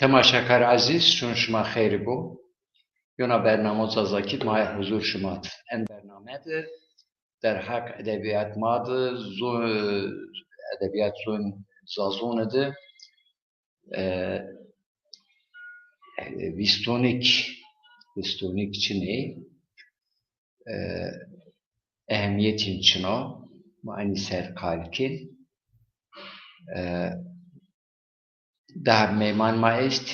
تماشاگر عزیز چون شما خیلی بو یونا برنامه زازاکید مای حضور شماد ان برنامه ده در حق ادبیات ماد زو ادبیات زون زازون ده ویستونیک ویستونیک çini ehemmiyetin çino mani ser kalkin daha meyman ma est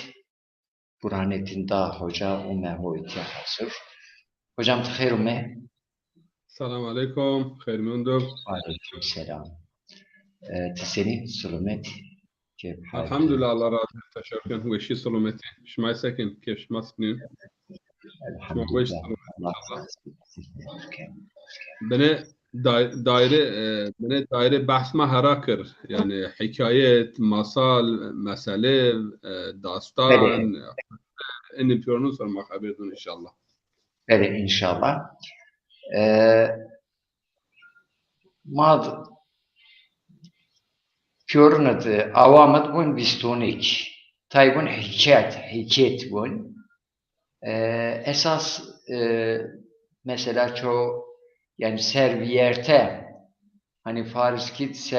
Burhanettin Dağ Hoca Ume Hoytya Hasır. Hocam tkhair ume. السلام عليكم خير منكم. Aleyküm selam. Teseni selamet. Keyif الحمد لله الله راضي تشكرا وشي سلامتي شماي ساكن كيف شما سنين شما وش بني دايره بحث ما هراكر يعني حكايات مصال مسألة داستان اني بيورنوس ما خبرتون ان شاء الله. Evet inşallah. Mad Pyornadı avamat bun bistonik. Taybun hikayet bun. Esas mesela çoğu yani serviyerte hani Fariskit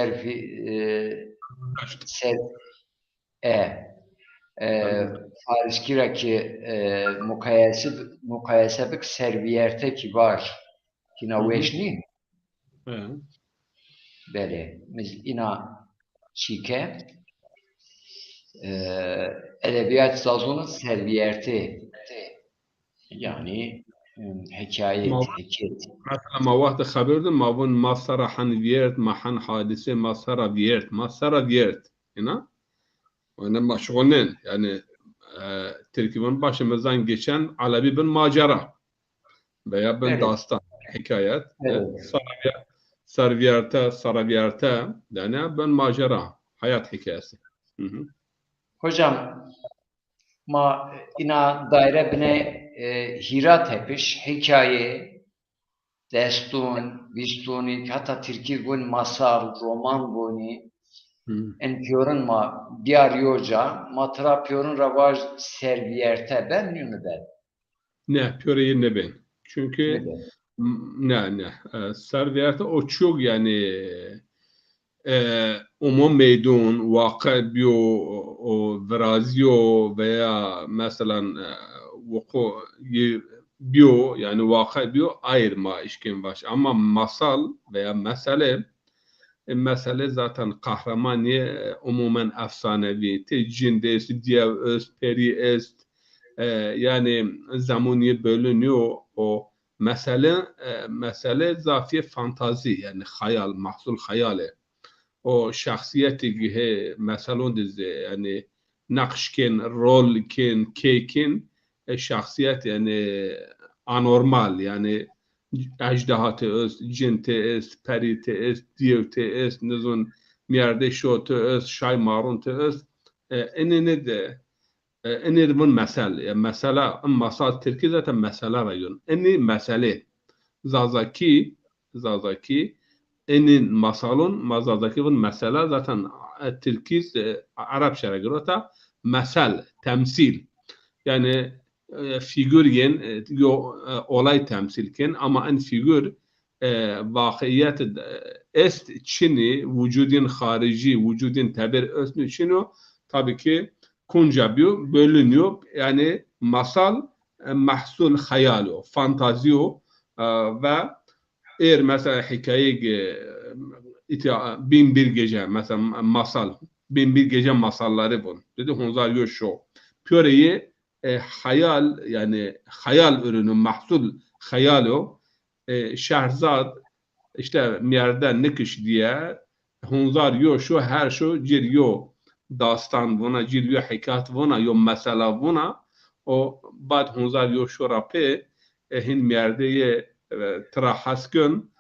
Fariskira ki mukayese bik serviyerte ki var. Kina veşni. Böyle. Biz ina çike edebiyat sazonu serviyerte yani hikayet. مثلا ما وقت خبردم ما بون مصر حن ويرت ما حن حادثة مصر ويرت مصر ويرت هنا وإنما شغلين يعني تركيبان باش مزان geçen على بن ماجرا veya ben dastan hikayet Sarviyarta yani ben macera hayat hikayesi. Hocam ma ina daire bine hira tepiş hikaye destun vistuni hatta Türkiye bun masal roman buni en piyorun ma diğer yoca matra piyorun ravaj serviyerte ben yunu ben. Ne piyoreyi ne ben. Çünkü ne serviyerte o çok yani umum meydun vakı biyo o veraziyo veya mesela vuku biyo yani vakı biyo ayırma işkin baş ama masal veya mesele zaten kahramanı umumen efsanevi cinde est diye est peri est yani zamanı bölünüyor o mesele zafiye fantazi yani hayal mahsul hayale o şahsiyeti ki mesela dizi yani nakşken rolken keken şahsiyet yani anormal yani ejdahatı öz cinte est perite est diyevte est nizun miyerde şote est şay marunte est enine de enir bun mesela masal Türkiye zaten mesela rayon eni mesele zazaki enin masalun mazadaki bun mesela zaten Türkiz Arap şeragirota mesel temsil yani figür yen olay temsilken ama en figür vakiyet est çini vücudun harici vücudun tabir öznü çino tabii ki kuncabiyo bölünüyor yani masal mahsul hayalo fantaziyo ve eğer mesela hikaye bin bir gece mesela masal bin bir gece masalları bu dedi Hunzar Yoşo pöreyi hayal yani hayal ürünü mahsul hayalo Şehrzad işte miyerden nikiş diye Hunzar Yoşo her şu giriyor dastan buna giriyor hikayet buna yo mesela buna o bad Hunzar Yoşo rape hin miyerdeye trahaskın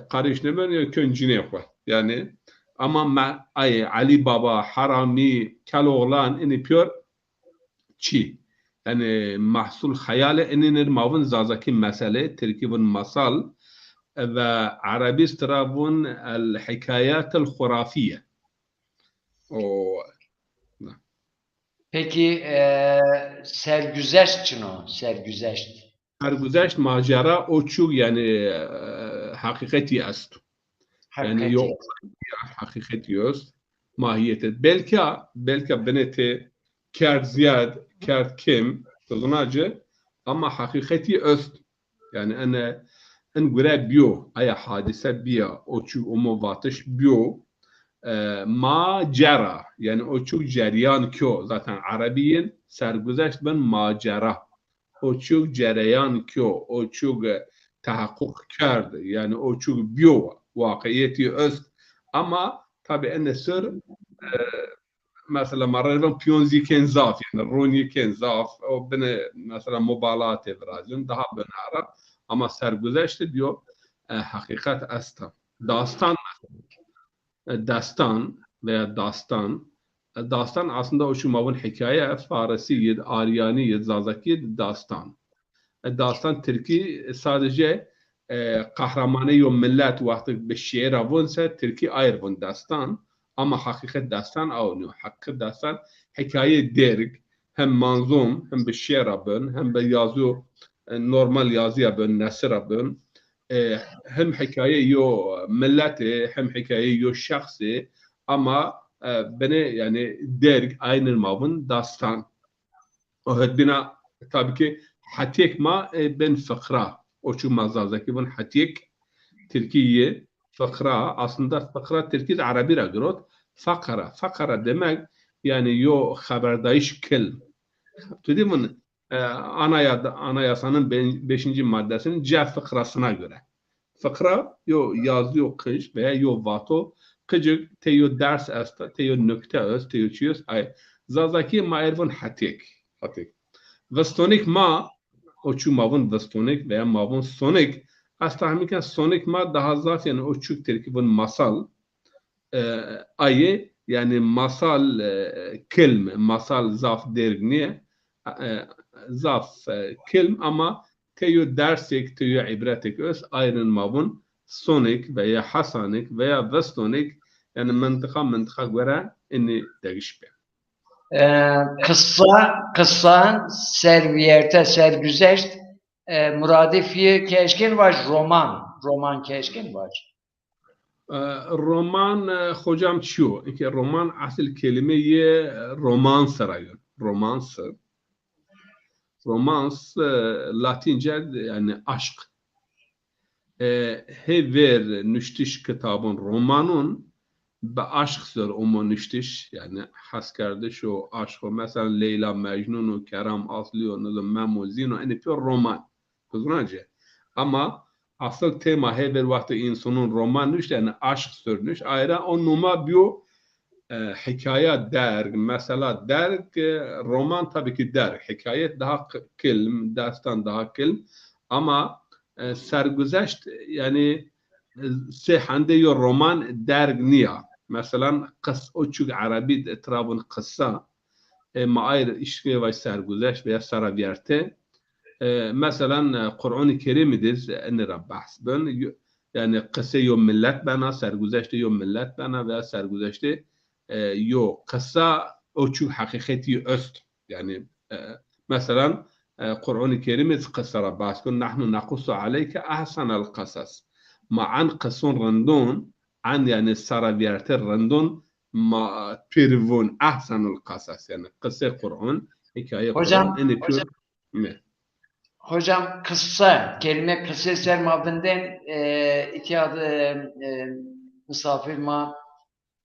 karış ne ben köncine yapar yani ama Ali Baba Harami Keloğlan ini pür çi yani mahsul hayale eninin mavun zazaki mesele terkibun masal ve Arabi strabun el hikayat el hurafiye o Peki sergüzeşt çino, sergüzeşt. سرگذشت ماجرا او چوب یعنی حقیقتی است یعنی Hakikati. یو حقیقتی است ماهیت belki بنته کرد زیاد کرد کم تظناجه اما حقیقتی است yani en göre biyo aya hadise biya o çu umuvatış biyo macera yani o çok cereyan kyo zaten Arabiyin sergüzeşt ben macera o çok cereyan kyo o çok tahakkuk kardı yani o çok biyo vakiyeti öz ama tabi en sır mesela مرة بيونزي كان زاف يعني روني كان زاف او بنا مثلا مبالات ابرازن daha بنعرف ama sergüzeşti diyor hakikat asta dastan veya dastan aslında o şu mavun hikaye Farisiye, Aryaniye, Zazakiye dastan. Dastan Türkiye sadece kahramanı yo millet vakti bir şiir avunsa Türkiye ayrı bun dastan ama hakikat dastan avunu. Hakikat dastan hikaye derik hem manzum hem bir şiir abun hem bir yazı normal yazı abun nesir abun hem hikaye yo milleti hem hikaye yo şahsi ama beni yani derik aynı mavun dastan. O haddina tabii ki hatik ma ben fıkra. O şu mazazaki bun hatik Türkiye fıkra aslında fıkra Türkiye Arabi ragrot fakara demek yani yo haberdayış kıl. Dedi bunun anayasanın 5. maddesinin C fıkrasına göre. Fıkra yo yazıyor kış veya yo vato kıcık teyo ders asta teyo nükte öz teyo çiyoruz ay zazaki ma ervun hatik. Vestonik ma o çu mavun vestonik veya mavun sonik aslında hamiken sonik ma daha zat yani o çük terkibin masal ayı yani masal kelime masal zaf dergniye zaf kelm ama teyo dersek teyo ibretek öz ayrın mavun sonik veya hasanik veya vestonik yani mıntıka göre inni değişbe. Kıssa, serviyerte, sergüzeşt, muradifiye keşkin var, roman keşkin var. roman hocam çiyo. İki roman asıl kelimeyi roman sarayın. Romans Latince yani aşk. Hever nüştiş kitabın romanın به عشق سر اما نشتش یعنی حس کرده شو عشق مثلا لیلا مجنون و کرم اصلی و نظم مموزین و اینی پر رمان کزناجه اما اصل تیما هیور وقت insanın roman نشت yani aşk sürnüş ayrı o numa biyo hikayet derg mesela derg roman tabii ki derg hikayet daha kelm destan daha kelm ama sergüzeşt yani سه حنده يو رومان درج نيا مثلا او چوك عربي اترابن قصة ما اير اشكي واي سرگذشت veya سراويرته مثلا قرآن كريم ديز ان را بحث بن yani قصه يو ملت بنا سرگذشت يو ملت بنا veya سرگذشت يو قصة او چوك حقيقتي است يعني مثلا قرآن كريم قصة را بحث بن نحن نقص عليك احسن القصص ما عن قصون رندون عن يعني السراويرتر رندون ما بيرفون أحسن القصص يعني قصة القرآن حكاية القرآن إني بير Hocam kelime kıssa ser mabinden itiyadı misafir ma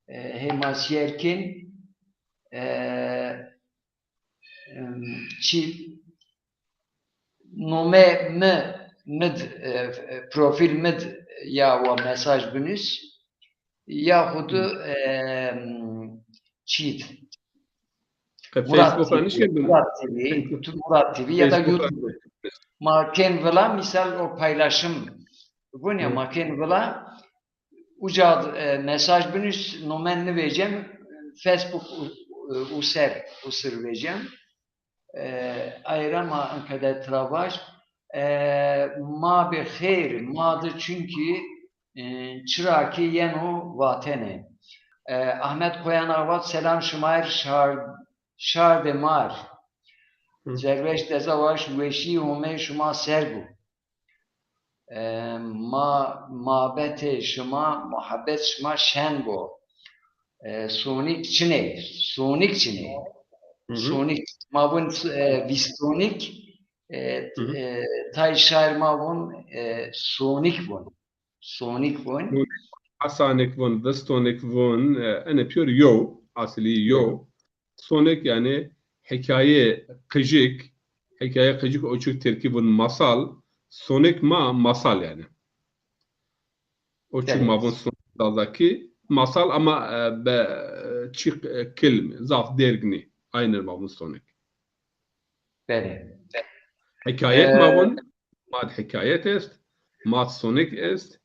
hemasiyerkin çi nome mid profil mid ya o mesaj bünüz yahudu çiğd Facebook Murat TV ya da YouTube Maken vela misal o paylaşım bu ne maken vela ucad mesaj bünüz nomenli vereceğim Facebook usır vereceğim ayrama ankede travaş ma bi khair madı çünkü çıraki yeno vatene Ahmet Koyan Avat selam şımayr شار مار Hı. زروش دزاواش وشی همه شما سر بو ما محبت شما محبت شما شن بو سونیک چنه سونیک چنه Hı hı. سونیک ما بون ویستونیک Hı hı. تای شایر ما بون سونیک بون سونیک بون Hasanek von, Vestonek von, ene pür yo, asli yo. Sonek yani hikaye kıcık, hikaye kıcık oçuk terkibun masal. Sonek masal yani. Oçuk Evet, mavun sonundaki masal ama be çık kelime, zaf dergni. Aynı mavun sonek. evet. Hikayet mavun, mad hikayet est, mad sonek est,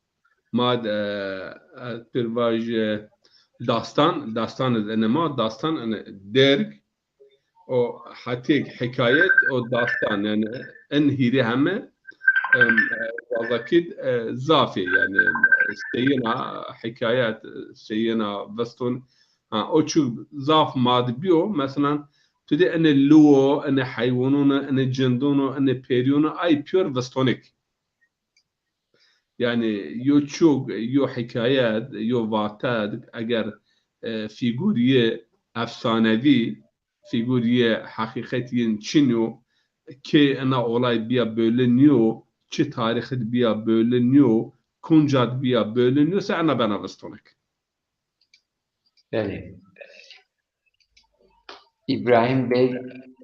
mad pervaj داستان انما داستان درگ او حتی حکایت او داستان yani en hiri heme vakit zafi yani seyina hikayet seyina vestun o çu zaf madbiyo mesela tüde ene luo ene hayvanuna ene cendunu ene periyonu ay pure vestonik yani yo çok yo hikayet yo vatad eğer figuriye efsanevi figuriye hakikatin çinu ki ana olay biya bölünüyor çi tarihi biya bölünüyor kuncat biya bölünüyorsa ana bana vestonik. Evet. İbrahim Bey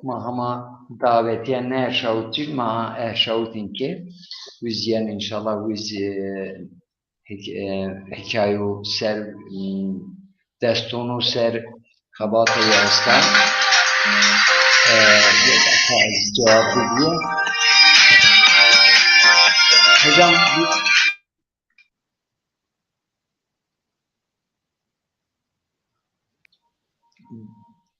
mahama davetiye ne şahutin ma şahutin ki biz yani inşallah biz hikayu ser destonu ser kabata yasta cevap veriyor. Hocam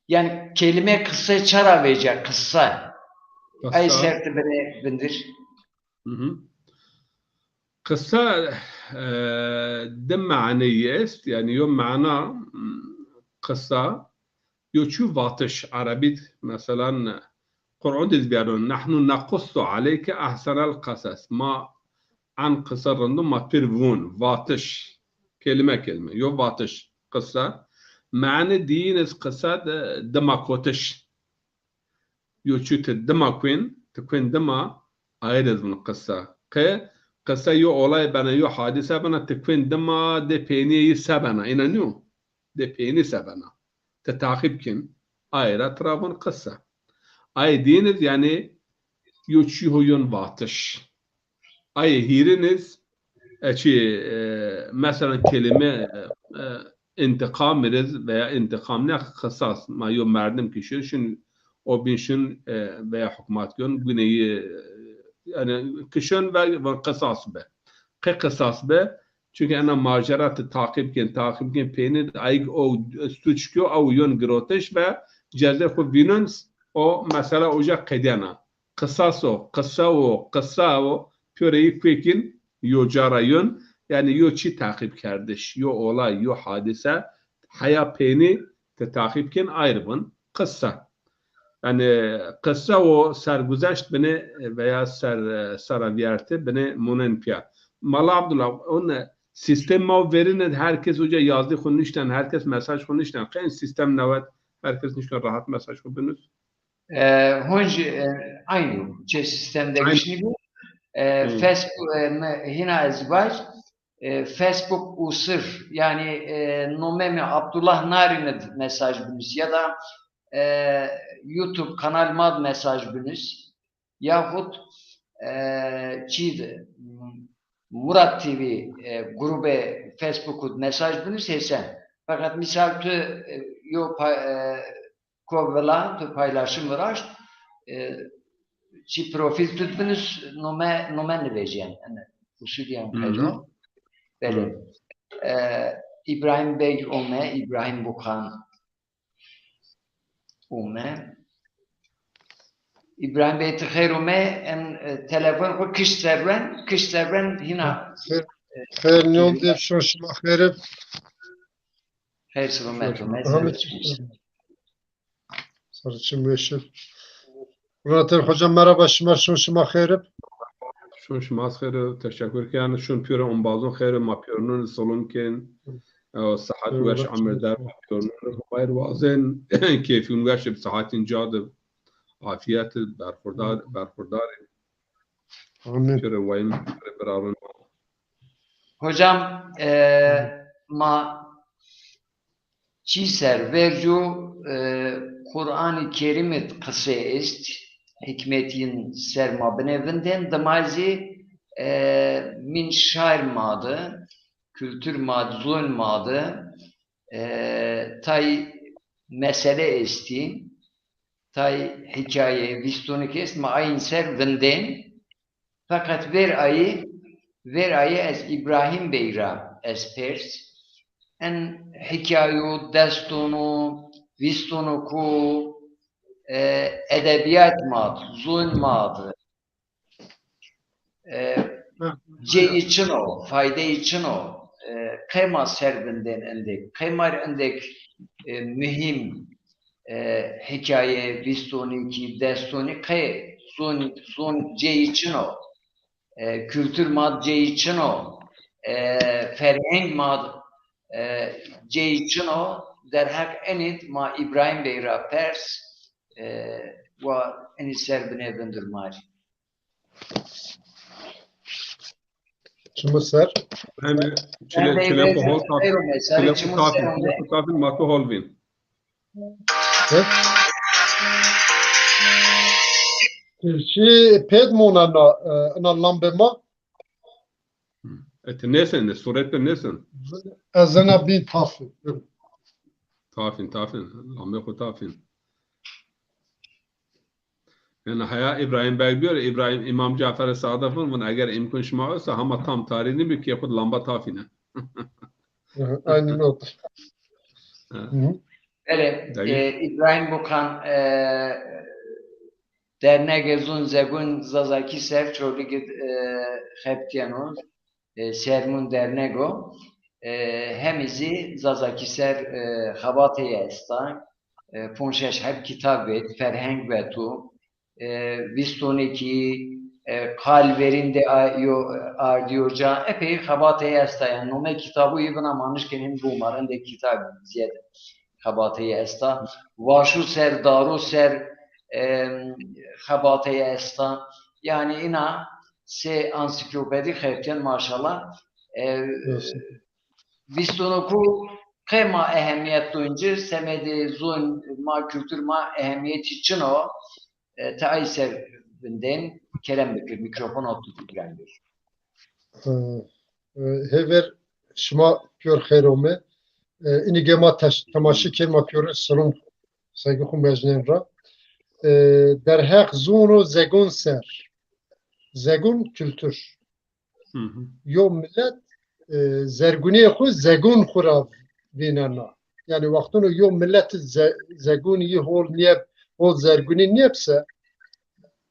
yani kelime kısa çara verecek kısa. Ay serti beni bindir. قصة دم معنية است يعني يوم معنا قصة يوشو فاتش عربيت مثلا قرآن بيقولون نحن نقص عليك أحسن القصص ما عن قصة رندم ما بيرفون فاتش كلمة يو فاتش قصة معنى دين قصة دماكوتش يوشو تدماكوين تكوين دما أيضا من قصة قصة يو olay bana yo hadise bana tekvin dema de peyniyi sebana inanıyor de peyni sebana te takip kin ayra trabun kıssa ay diniz yani yo çi hoyun vatış ay hiriniz mesela kelime intikam veriz veya intikam ne kısas ma yo merdim kişi şun o bin şun veya hükümet gün güneyi yani kışın ve kısas be قصاص به çünkü ana maceratı takip kin peynir ay o suçku o yön groteş ve ceza ku vinons o mesela oca kedena kısa o pöreyi kwekin yo carayın yani yo çi takip kardeş yo olay yo hadise haya peyni te takip kin ayrıbın kısa yani kısa o sergüzeşt beni veya saraviyerte beni munen piya Mala Abdullah on sistem ma verin herkes hoca yazdı konuştan herkes mesaj konuştan kendi sistem nevet herkes nişten rahat mesaj konuştunuz. Honji aynı ce sistemde Aynen. işini bu. Facebook hina ezbaş Facebook usır yani nomemi Abdullah Narin'e mesaj bulmuş ya da YouTube kanal mad mesaj bulmuş yahut çiğdi Murat TV grube Facebook'u mesaj bulmuş sen. Fakat misal tu yo kovela tu paylaşım var çi profil tuttunuz nomen vereceğim. Yani usulüyen paylaşım. Böyle. İbrahim Bey Ome, İbrahim Bukan Ome. İbrahim Bey tıkhir Ome en telefon ko kış serven yine خير اليوم ديف شو شما خير خير سلامات Ome. Sarıçın Meşil. Murat hocam merhaba. Şuma xeyrim. شون شما خیر تشکر کردن شون پیور اون بازون خیر ما پیورنون سالون کن صحت وش عمر در پیورنون غیر وازن کیفیون وش بصحت جاد عافیت برخوردار Amin. پیور وایم برارون Hocam ma çiser vercu Kur'an-ı Kerim'et kısa ist hikmetin serma benevinden damazi min şair madı kültür madı zul madı tay mesele esti tay hikaye vistonik est ma ayin ser vinden fakat ver ayı ez İbrahim Beyra ez pers en hikayu destunu vistunu ku edebiyat mad zul mad ce için o fayda için o kema serbinden endek kemar endek mühim hikaye vistunu ki destunu ke zun ce için o kültür madde için o ferheng mad ce için o derhak enit ma İbrahim Beyra Pers ve enit serbine bindirmari. Şuma ser. hem çile pohol tafin matı holvin Evet. Şi pedmona na lambema nesen surette nesen azana bin tafi. tafin lambe ko tafin yani haya İbrahim Bey diyor İbrahim İmam Cafer Sadık'ın bunu eğer imkan şuma olsa ama tam tarihini bir ki lamba tafine Aynen o. Evet, İbrahim Bukan dernek zun zegun zazaki ser çoğu heptiyanuz sermun dernego hemizi zazaki ser habateye estan ponşeş hep kitap et ferheng ve tu vistoneki kalverinde ardiyoca epey habateye estayan nome kitabı ibn amanışkenin bu umarın de kitabı ziyade habateye esta vaşu ser daru ser habateye esta yani ina se ansiklopedi hepten maşallah vistonoku kema ehemmiyet duyunca semedi zun ma kültür ma ehemmiyet için o taayser binden kerem bekir mikrofon atı tükrendir. Hever şuma pür xeyrome ini gema tamaşi kema pür salon saygıkum bejnen ra derhak zunu zegun ser zegun kültür yo millet zerguniye xu zegun xura vinana yani vaktunu yo millet zeguni hol niye hol zerguni niyepse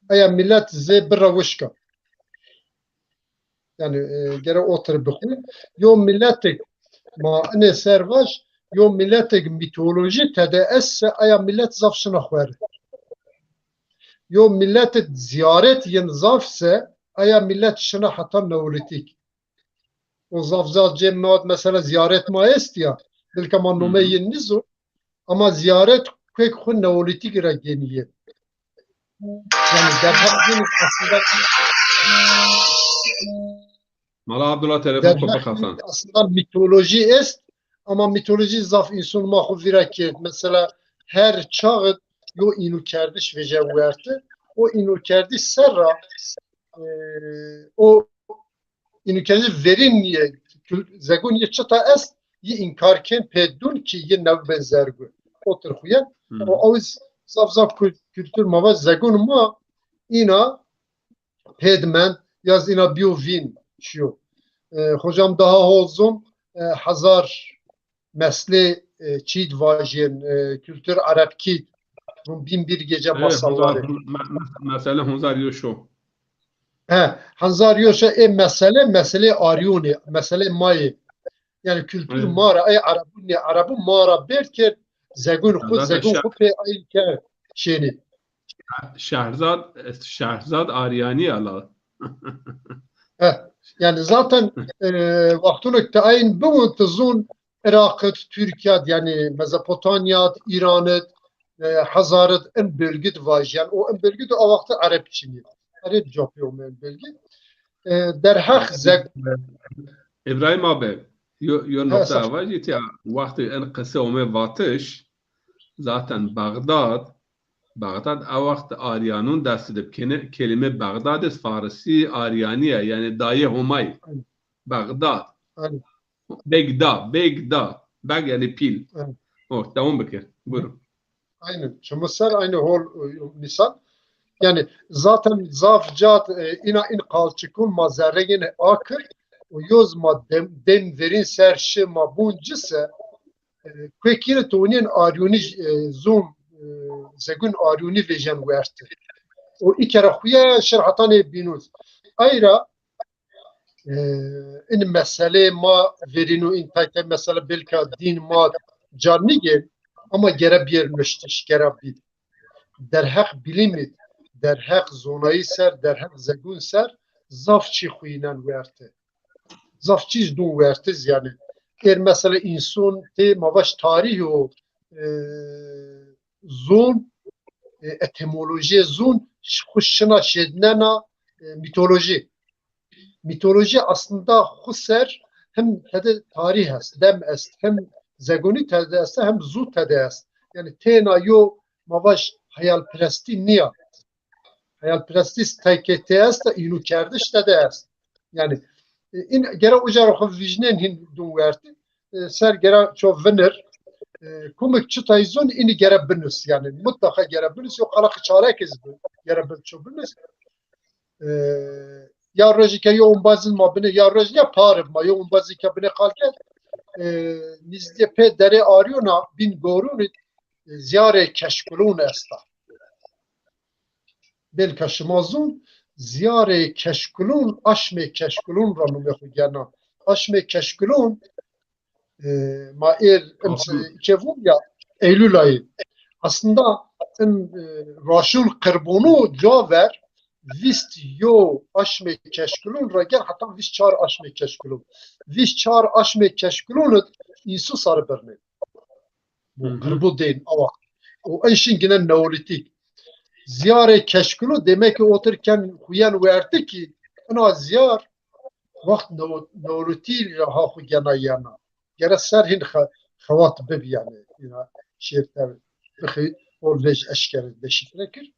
aya millet ze biravuşka yani gere otur bixu yo milletek ma ane servaş yo milletek mitoloji tede esse aya millet zafşına xwer yo milletet ziyaret yen zafse aya millet şına hatta neolitik o zafzat cemmat mesela ziyaret ma est ya belki man nome yen nizo ama ziyaret kwek xun neolitik ra geniye yani derhak aslında Mala Abdullah telefon kapak Hasan. Aslında mitoloji est ama mitoloji zaf insan mahvira ki mesela her çağı yo inu kerdiş ve cevverti o inu kerdiş serra o inu kerdiş verin niye zegun ye çata est ye inkarken pedun ki ye nev benzergu otur xuya o aviz zaf kültür mava zegun ma ina pedmen yaz ina biovin şu hocam daha olsun hazar mesle çiğd vajin kültür Arapki bin bir gece masalları. Mesela Hunzar Yoşo. Hunzar Yoşo mesele Aryoni, mesele Mayi. Yani kültür mara ay Arabun mara berker zegun khud pe ay ke şeyini. Şehrzad Aryani ala. Yani zaten vaktinek te ayin bu tezun Irak'ı, Türkiye yani Mezopotamya, İran'ı, Hazar'ı en bölgede var. Yani o en bölgede o vakti Arap Çin'i. Arap yapıyor en bölge. Derhak zek. İbrahim abi, yo nokta var ki vakti en kısa ome vatış zaten Bağdat o vakti Aryanun dest edip kelime Bağdat Farsi Aryaniye yani dayı Humay. Bağdat. Begda. Beg yani pil. Tamam bakır. Buyurun. Aynen. Şimdi ser aynı hol misal. Yani zaten zafcat in kalçıkun mazerregine akır o yoz ma dem verin serşi ma buncise kwekire tonien aryoni zoom zegun aryoni vejen verti. O ikere xuya şerhatane binuz. Ayra in mesele ma verinu in tayte mesele belka din ma canlı gel ama gere bir müştiş gere bir derhak bilimit derhak zonayı ser derhak zegun ser zafçı xuyinen verte zafçı dun vertiz yani eğer mesela insan te mavaş tarihi o zon etimoloji zon xuşuna şednena mitoloji aslında xuser hem tede tarih est dem est hem zegoni tede est hem zu tede est yani tena yo mavaş hayalperesti niye hayalperesti stekete est inu kerdiş tede est yani in gera ujar xo vijnen hin dun verti ser gera çok vener kumik çıtayzon ini gera binus yani mutlaka gera binus yok kalak çare kezbu gera bin çok binus ya roji ke yo bazı mabine ya roji ya parib ma yo bazı ke bine kalket nizde pe dere ariyona bin gorun ziyare keşkulun esta bel kaşmazun ziyare keşkulun aşme keşkulun ranum yaxu gena aşme keşkulun ma kevum ya Eylül ayı aslında raşul kırbonu caver vist yo aşme keşkulun rager hatta vist çar aşme keşkulun vist çar aşme keşkulun insu sarı berne bu kırbu deyin ama o işin gene neolitik ziyare keşkulu demek ki otururken huyan verdi ki ana ziyar vakt neolitik ha huyana yana gene serhin xavat bib yani şirkler bixi olvej eşker deşifrekir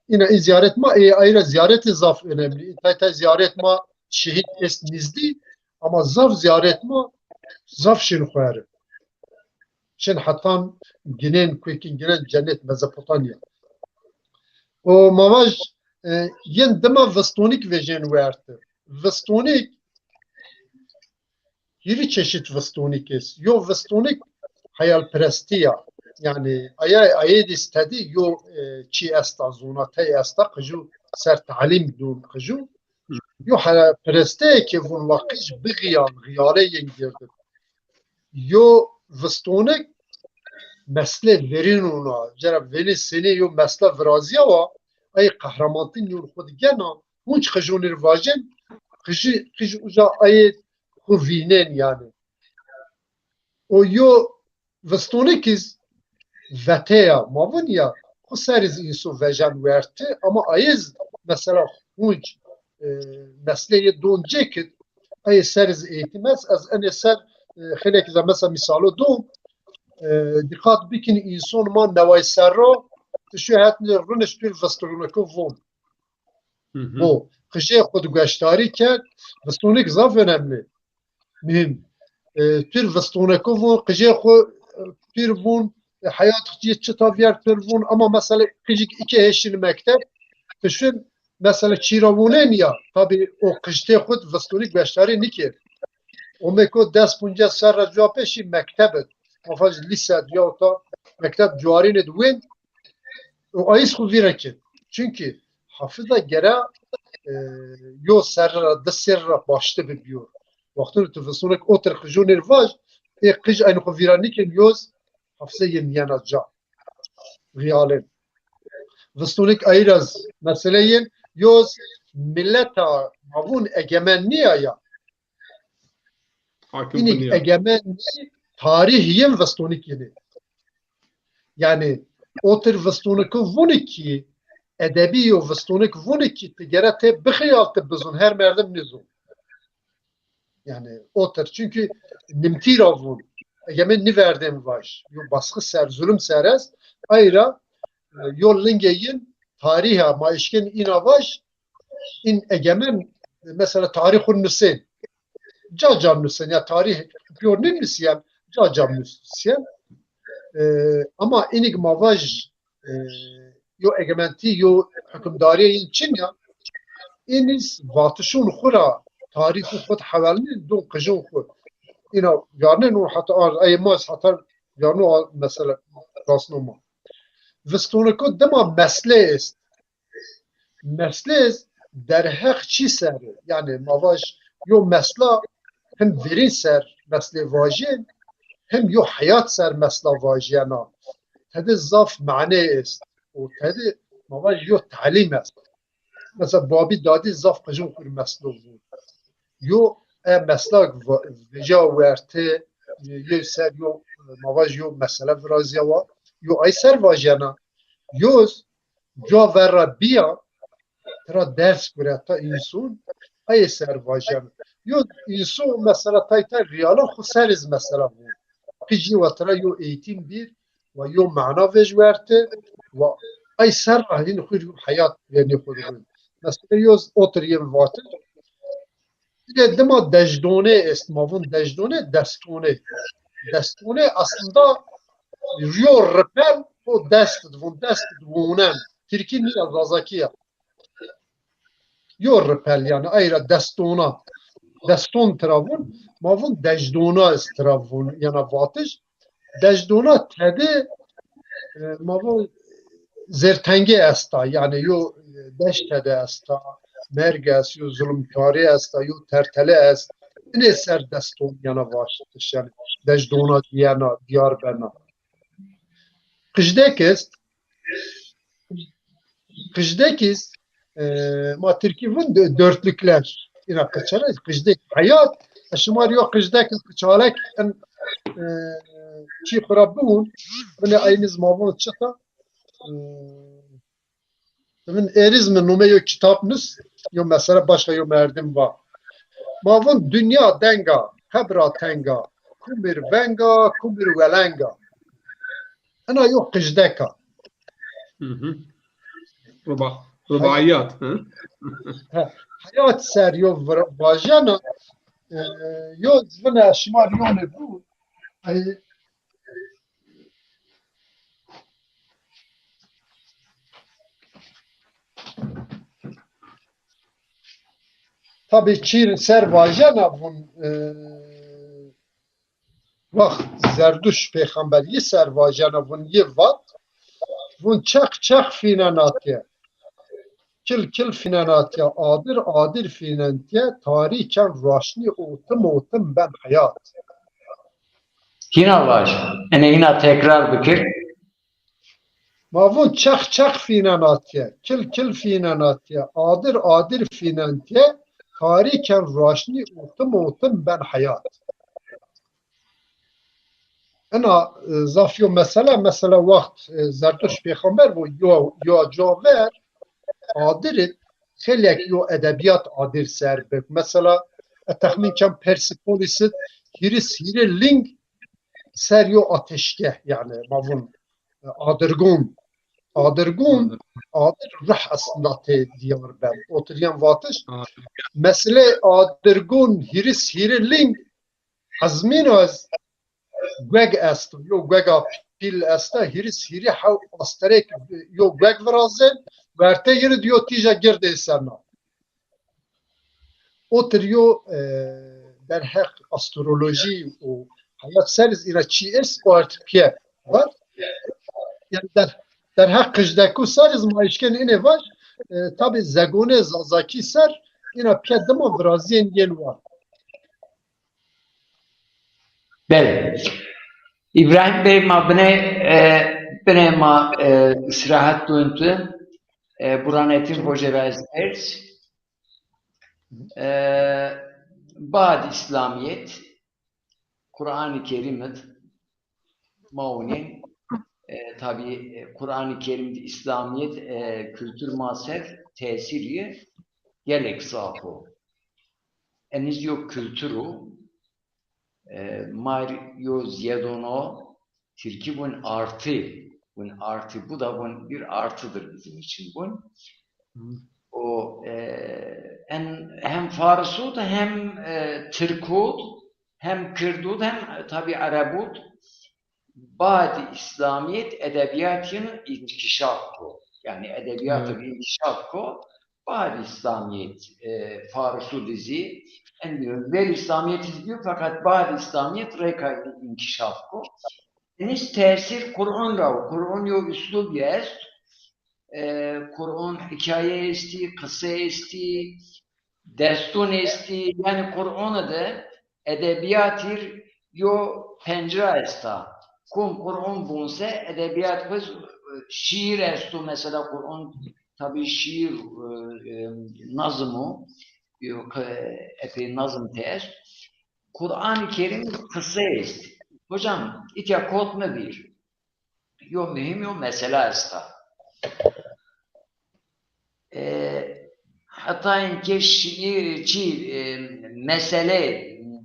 yine ziyaret ma ayrı ziyaret zaf önemli. Tayta ziyaret ma şehit es nizdi ama zaf ziyaret ma zaf şin xwari. Şin hatan ginen kwekin ginen cennet Mezopotamya. O mavaj yen dema vestonik vejen vertir. Vestonik yeri çeşit vestonik es. Yo vestonik hayalperestiya. Yani ayed istedi yo çi esta zona te esta kıju ser talim dun kıju yo hayalpereste ki vun vakiş bigyan gıyare yengirdi. Yo vestonik mesle verin ona cerab veli seni yo mesle viraziya wa ay kahramantin yo xud gena hunç kıjunir vajen kıju uca ayed huvinen yani. O yo vestonikiz veteya mavun ya o seriz insu vejan verti ama ayız mesela hunç mesleği doncekit ay seriz eğitimez az en eser xelek za mesela misalo don dikkat bikin insan ma nevay serro şu hayatını runeş bir vestoniko von bu kışı xud gösteri ke vestonik zaf önemli mühim tür vestoniko von kışı xud tür von hayat çıtaviyer tırvun ama mesela kıcık iki eşin mektep düşün mesela çiravunen ya tabi o kışte xud vestonik beşleri nikir o meko ders punca serra cevapşi mektebet mafaz lise ya da mektep cuarin edwin o ayız xuvireki çünkü hafıza gere yo serra da serra başta biliyor vaktını vestonik otur kıjunir vaj kıj aynı xuviranik yoz hafıza yeniyen azca. Riyalen. Vistonik ayraz meseleyin yoz milleta mavun egemenliğe ya Hakim inik biniyor. egemenliği tarihiyen vistonik yeni. Yani otur vistonik vuniki edebi o vistonik vuniki ticarete bixiyaltı bizun her merdem nizun. Yani otur çünkü nimtira vun egemen niverdim var. Yo baskı ser zulüm seres ayra yol lingeyin tariha maişken inavaş in egemen mesela tarihun nüsen cacan nüsen ya tarih piyornin nüsyen cacan nüsyen ama inik mavaj yo egementi yo hükümdariye Çin ya iniz vatışun xura tarihu xud havalinin don kıjın xud ina yarnen o hatta ay mas hatta yarno mesela rasnoma vistonu dema mesle est mesles der heq çi ser yani mavaj yo mesela hem verin ser mesle vajin hem yo hayat ser mesela vajiyana hadi zaf mane est o hadi mavaj yo talim est mesela babi dadi zaf kajun kur mesle bu yo mesela veja verte yo ser yo mavaj yo mesela vrazia wa yo ay ser vajiyana yo jo verra biya ترى درس برا insun ay servajan yo insun mesela tayta riyala khusariz mesela bu piji ve tara yo eğitim bir ve yo mana vejverte ve ay serrahin khur hayat yani khurun mesela yo oturayım vatır bir dema dejdone est mavun dejdone destone aslında yo repel o dest vunen Türkiye niye zazakiya yo repel yani ayra deston travun mavun dejdona stravun yana vatış dejdona tedi mavun zertenge esta yani yo deştede esta merges yo zulümkari esta yo tertele est ne ser deston yana vaştış yani dejdona yana diyar bena kıjdekist ma Türkiye'nin dörtlükler ina kaçarız kıjdek hayat aşımar yok kıjdek kaçalak çi xurabun bana aynı zaman çıta من erizm nume yo kitapnız yo mesela başka yo merdim var mavun dünya denga hebra tenga kumir venga kumir velenga ana yok kıjdeka Rubaiyat. hayat ser yo vajana yo zvana şmar yo ne bu tabii çir ser vajana bun vakt zerduş peygamberi ser vajana bun ye vat bun çak finanatiye kil finanatiye adir finanatiye tarihen raşni otum ben hayat Hina var. Yani yine tekrar bikir. mavun çak finanatiye kil finanatiye adir finanatiye tarihen raşni otum ben hayat Ana zafyo mesela vakt Zertuş peygamber bu yo caver adirit xelek yo edebiyat adir serbek. Mesela tahmin kem Persepolisit hiri ling ser yo ateşke yani mavun adirgun adir ruh aslında te diyar ben. Oturuyan vatış. Mesele adirgun hiri ling azmin az gweg est yo gwega pil esta hiri haw asterek yo gweg vrazen verte yeri diyor tija girde sana otur yo der hek astroloji o hayat seriz ira çi es o artpiye var yani der hek kıjdeku seriz maişken ine var tabi zegone zazaki ser ina piye dema vrazien yen var Bel. İbrahim Bey ma bine ma istirahat duyuntu Buranetin Hoca Pers, Bad İslamiyet, Kur'an-ı Kerim'et, Maunin, tabi Kur'an-ı Kerim'de İslamiyet kültür maser tesiri gelek zafu. Eniz yok kültürü, Mario Ziedono, Türkiye bunun artı. Bunun artı, bu da bunun bir artıdır bizim için bu. O hem Farsud hem Türkud hem Kürdud hem tabi Arabud Badi İslamiyet edebiyatının inkişaf ko. Yani edebiyatın inkişaf ko. Badi İslamiyet Farsud dizi en diyor. Vel İslamiyet izliyor fakat Badi İslamiyet rekaylı inkişaf ko. Deniz tesir Kur'an rav. Kur'an yo üslub jest. Kur'an hikaye esti, kısa esti, destun esti. Yani Kur'an'ı da edebiyatir yo pencere esta. Kur'an bunse edebiyat biz şiir estu mesela Kur'an tabi şiir nazımı epey nazım test. Kur'an-ı Kerim kısa esti. Hocam itya kod mu bir? Yo mühim yo mesela esta. Hatta inke şiir,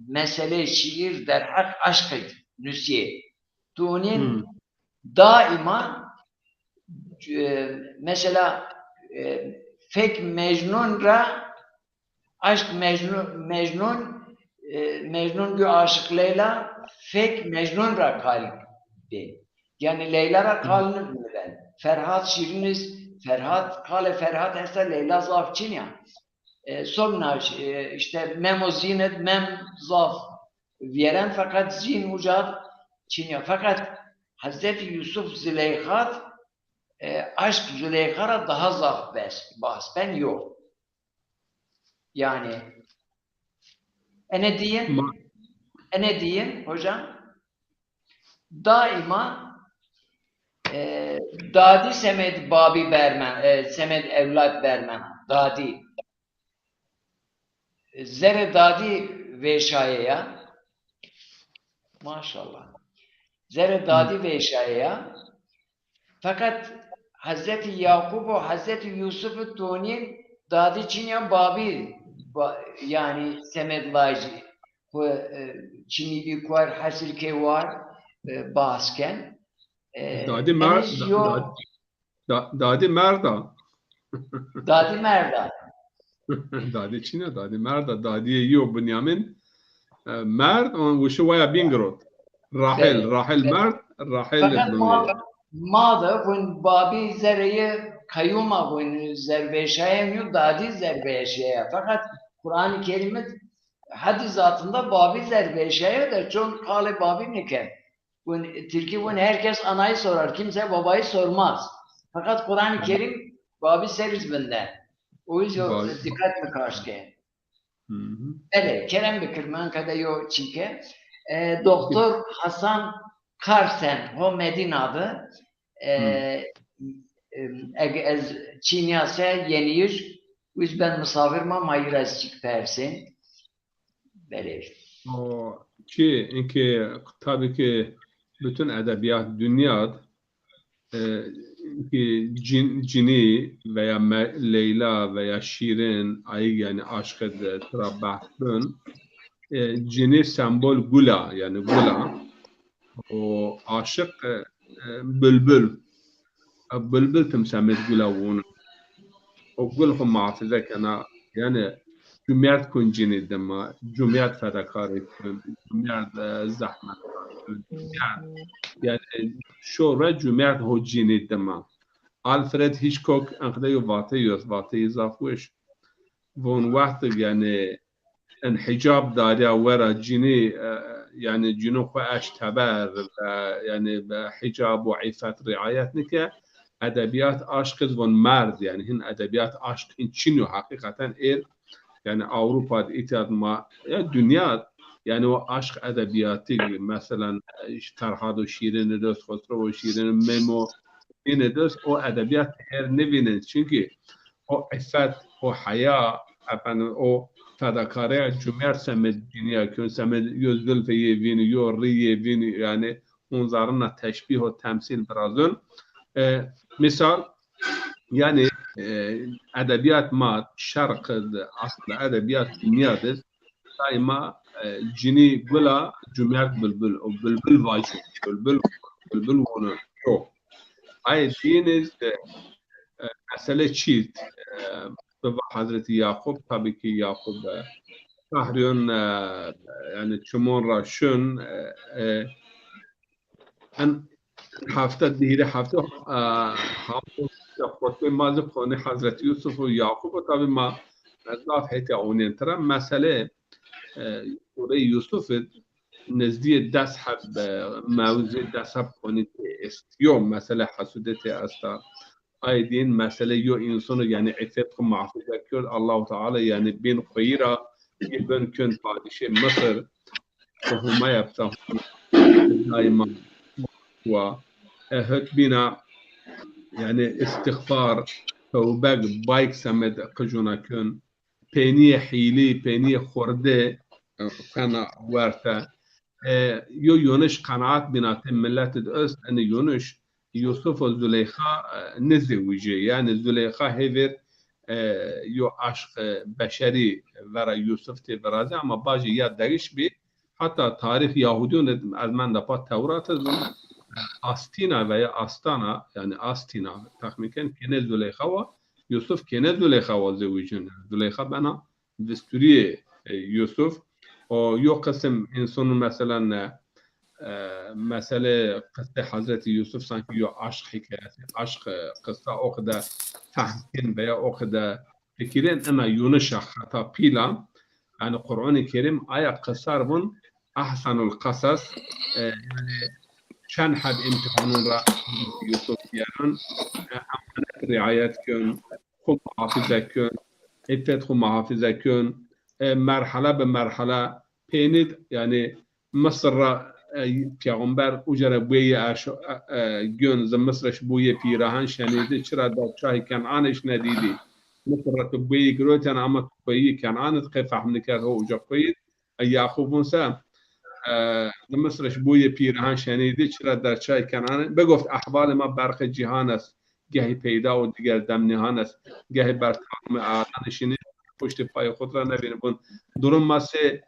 mesele şiir der hak aşkıydı, nüsiye. Tuğnin daima mesela fek mecnun ra aşk mecnun diyor aşık Leyla fek mecnun ra kalbi. Yani Leyla ra kalbini bilmeden. Ferhat şiiriniz Ferhat esa Leyla zaf çin ya. Sonra işte memo zinet mem zaf veren fakat zin ucad çin ya. Fakat Hazreti Yusuf Züleyhat aşk Züleyhat'a daha zaf bahs. Ben yok. Yani ne diyeyim hocam? Daima Dadi Semed Babi Bermen, Semed Evlat Bermen, Dadi. Zere Dadi Veşaye'ye, maşallah. Zere Dadi Veşaye'ye, fakat Hazreti Yakup ve Hazreti Yusuf'u Toni'nin Dadi Çin'e Babi, yani Semed Laici, Çin'i bir kuar hasil ke var bahsken, Dadi Merda. Dadi Merda. Dadi Çin'e Dadi Merda. Dadi'ye yiyor Benyamin. Mert ve şuvaya Bingrot. Rahel Mert. Rahel Mada bun babi zereye kayyuma bun zerbeşeye dadi zerbeşeye. Fakat Kur'an-ı Kerim'de haddi zatında babi zerbeşeye de çok kale babi nike. Türkiye bunu herkes anayı sorar. Kimse babayı sormaz. Fakat Kur'an-ı Kerim babi seriz benden. O yüzden dikkat mi karşıya? Evet, Kerem Bekirman kada yo çike. Doktor Hasan Karsen, o Medina'da ez Çinyase yeniyir. Biz ben misafirma mayır ez çık persin. Böyle. Ki tabii ki bütün edebiyat dünyada cini veya Leyla veya Şirin ay yani aşkıdır trabahtın cini sembol gula yani gula o aşık bülbül temsamit gula vun o gul هم معافظه kana yani cumhuriyet kun cini dema cumhuriyet fedakarı cumhuriyet zahmet yani şora cumhuriyet ho cini dema Alfred Hitchcock انقدر واطي زافوش von وقت يعني انحجاب داريا ورا جيني يعني جنو خواش تبر يعني بحجاب وعفة رعاية نكا أدبيات عشق von مرد يعني هن أدبيات عشق إن شنو حقيقة إير يعني أوروبا إتياد ما يعني دنيا يعني عشق أدبياتي مثلا فرهاد وشيرين دوست خسرو وشيرين ميمو bine dost o edebiyat her nevinin çünkü o iffet, o haya, efendim o fedakare cömert semed dünya kön semed yüzdül feyi vini yorriye vini yani onlarınla teşbih o temsil birazın. Misal yani edebiyat ma şark aslında edebiyat dünyadır. Daima cini gula cömert bülbül o bülbül vacı bülbül onu çok. Ay diniz mesele çift. Hazreti Yakup tabii ki Yakup Tahriyon yani çumun raşun en hafta dihire hafta hafta mazı konu Hazreti Yusuf ve Yakup tabii ma zaf hete onun tara mesele Sure Yusuf نزدیک دست حب موضوع دست حب کنید است یا مسئله حسودت است ایدین مسئله یا انسان یعنی عفت خو محفوظ کرد الله تعالی یعنی بین خیرا بین کن پادشه مصر و همه یبتا دائما و هت بینا یعنی استغفار توبه بایک سمد قجونا کن پینی حیلی پینی خورده فنا ورته یو یونش قناعت بنات ملت است ان یونش یوسف و زلیخا نزوجه یعنی زلیخا هیور یو عشق بشری ورا یوسف تی برازه اما باجی یاد دریش بی حتی تاریخ یهودیون از من دپا تورات آستینا و یا آستانا یعنی آستینا تخمین کن کنه زلیخا و یوسف کنه زلیخا و زوجون زلیخا بنا دستوری یوسف و یو قسم انسان مثلا مسئله قصه حضرت یوسف سانکی یو عشق حکایت عشق قصه اوقده فهمکن بیا اوقده فکرین اما یونش خطا پیلا يعني قرآن الكريم آية قصار بون أحسن القصص يعني شان حد امتحانون را يوسف يارن أمانات رعايات كن خو محافظة كن إفت خو محافظة كن مرحله به مرحله پینید یعنی مصر را پیغمبر اجره بوی گون ز مصرش بوی پیراهن شنیده چرا در شاه کنعانش ندیدی مصر را تو بوی گروتن اما تو بوی کنعانت که فهم نکرد و اجا بوید یعقوب موسی ز مصرش بوی پیراهن شنیده چرا در شاه کنعان بگفت احوال ما برق جهان است گهی پیدا و دیگر دم نهان است گهی بر تمام اعلی نشینید پشت پای خود را نبینید درون ماسه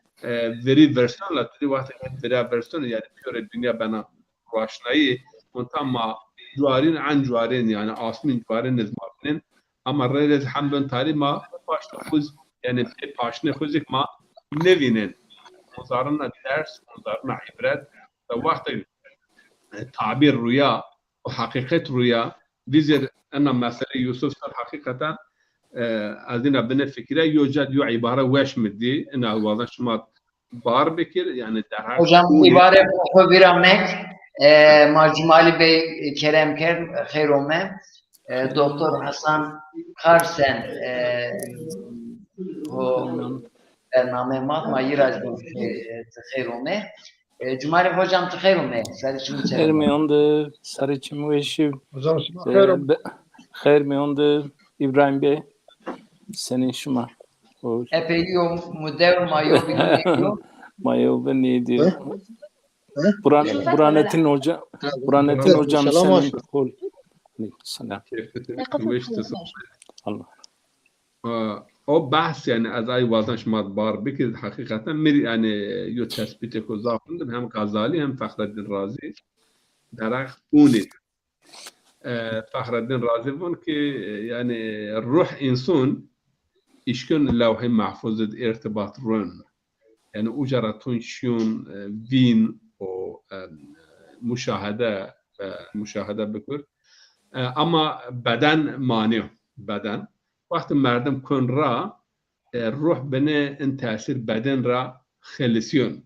وری ورسون لطفی وقتی وری ورسون یعنی پیور دنیا بنا روشنایی منتها ما جوارین عن جوارین یعنی آسمین جوارین نزمارین اما ریز حمدون تاری ما پاشن خوز یعنی پاشن خوزی ما نبینید مزارنا درس مزارنا عبرت و وقتی تعبیر رویا و حقیقت رویا ویزر انا مسئله یوسف سر حقیقتا از این ابن فکره یوجد یو عباره وش مدی این واضح شما بار بکر یعنی در هر hocam ibare oku bir amek Macumali Bey Kerem Ker Khairome Doktor Hasan Karsen o برنامه ما یراج Khairome Cumali hocam Khairome sarıçım خیر میانده سرچم وشی Hocam şuna خیرم خیر میانده İbrahim Bey senin şuma o epey mudev mayo biliyor mayo ben ne diyor Burhanettin Hoca Burhanettin hocam Selam senin olsun. kol selam Allah او بحث یعنی از ای واضح شما بار بکرد حقیقتا میری یعنی یو تثبیت کو زافندم هم غزالی هم فخرالدین رازی درخت اونید فخرالدین رازی بون که یعنی روح انسان işkön levh-i mahfuzda irtibat rön. Yani ucaratun şun vin o müşahede bikür. Ama beden mani beden. Vakti merdem kun ra ruh bine in tesir beden ra خلسيون.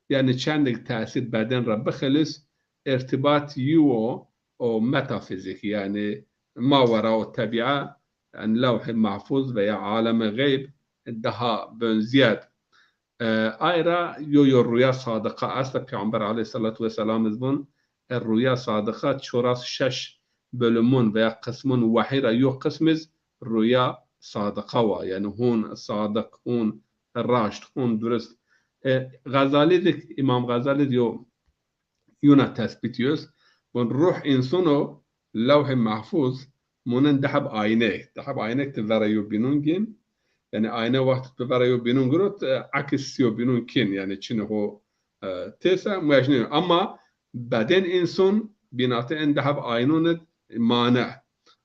Yani çendik tesir beden ra bخلس irtibat yuo o metafizik yani mavara o tabi'a يعني لوح محفوظ veya عالم غيب daha benziyet. Ayrıca yo rüya sadıka asla Peygamber aleyhissalatu vesselam izbun rüya sadıka çoras şeş bölümün veya kısmın vahira yok kısmız rüya sadıka var. Yani hun sadık, hun raşt, hun dürüst. Gazali de, İmam Gazali diyor yuna tespit ediyoruz. Bu ruh insano levh-i mahfuz munun dahab aynek. Dahab aynek tevarayu binungin. Yani ayna vakti tevarayu binungurut akis yo binunkin. Yani çine ho tesa mujne. Ama beden insan binatı en dahab aynunet mana.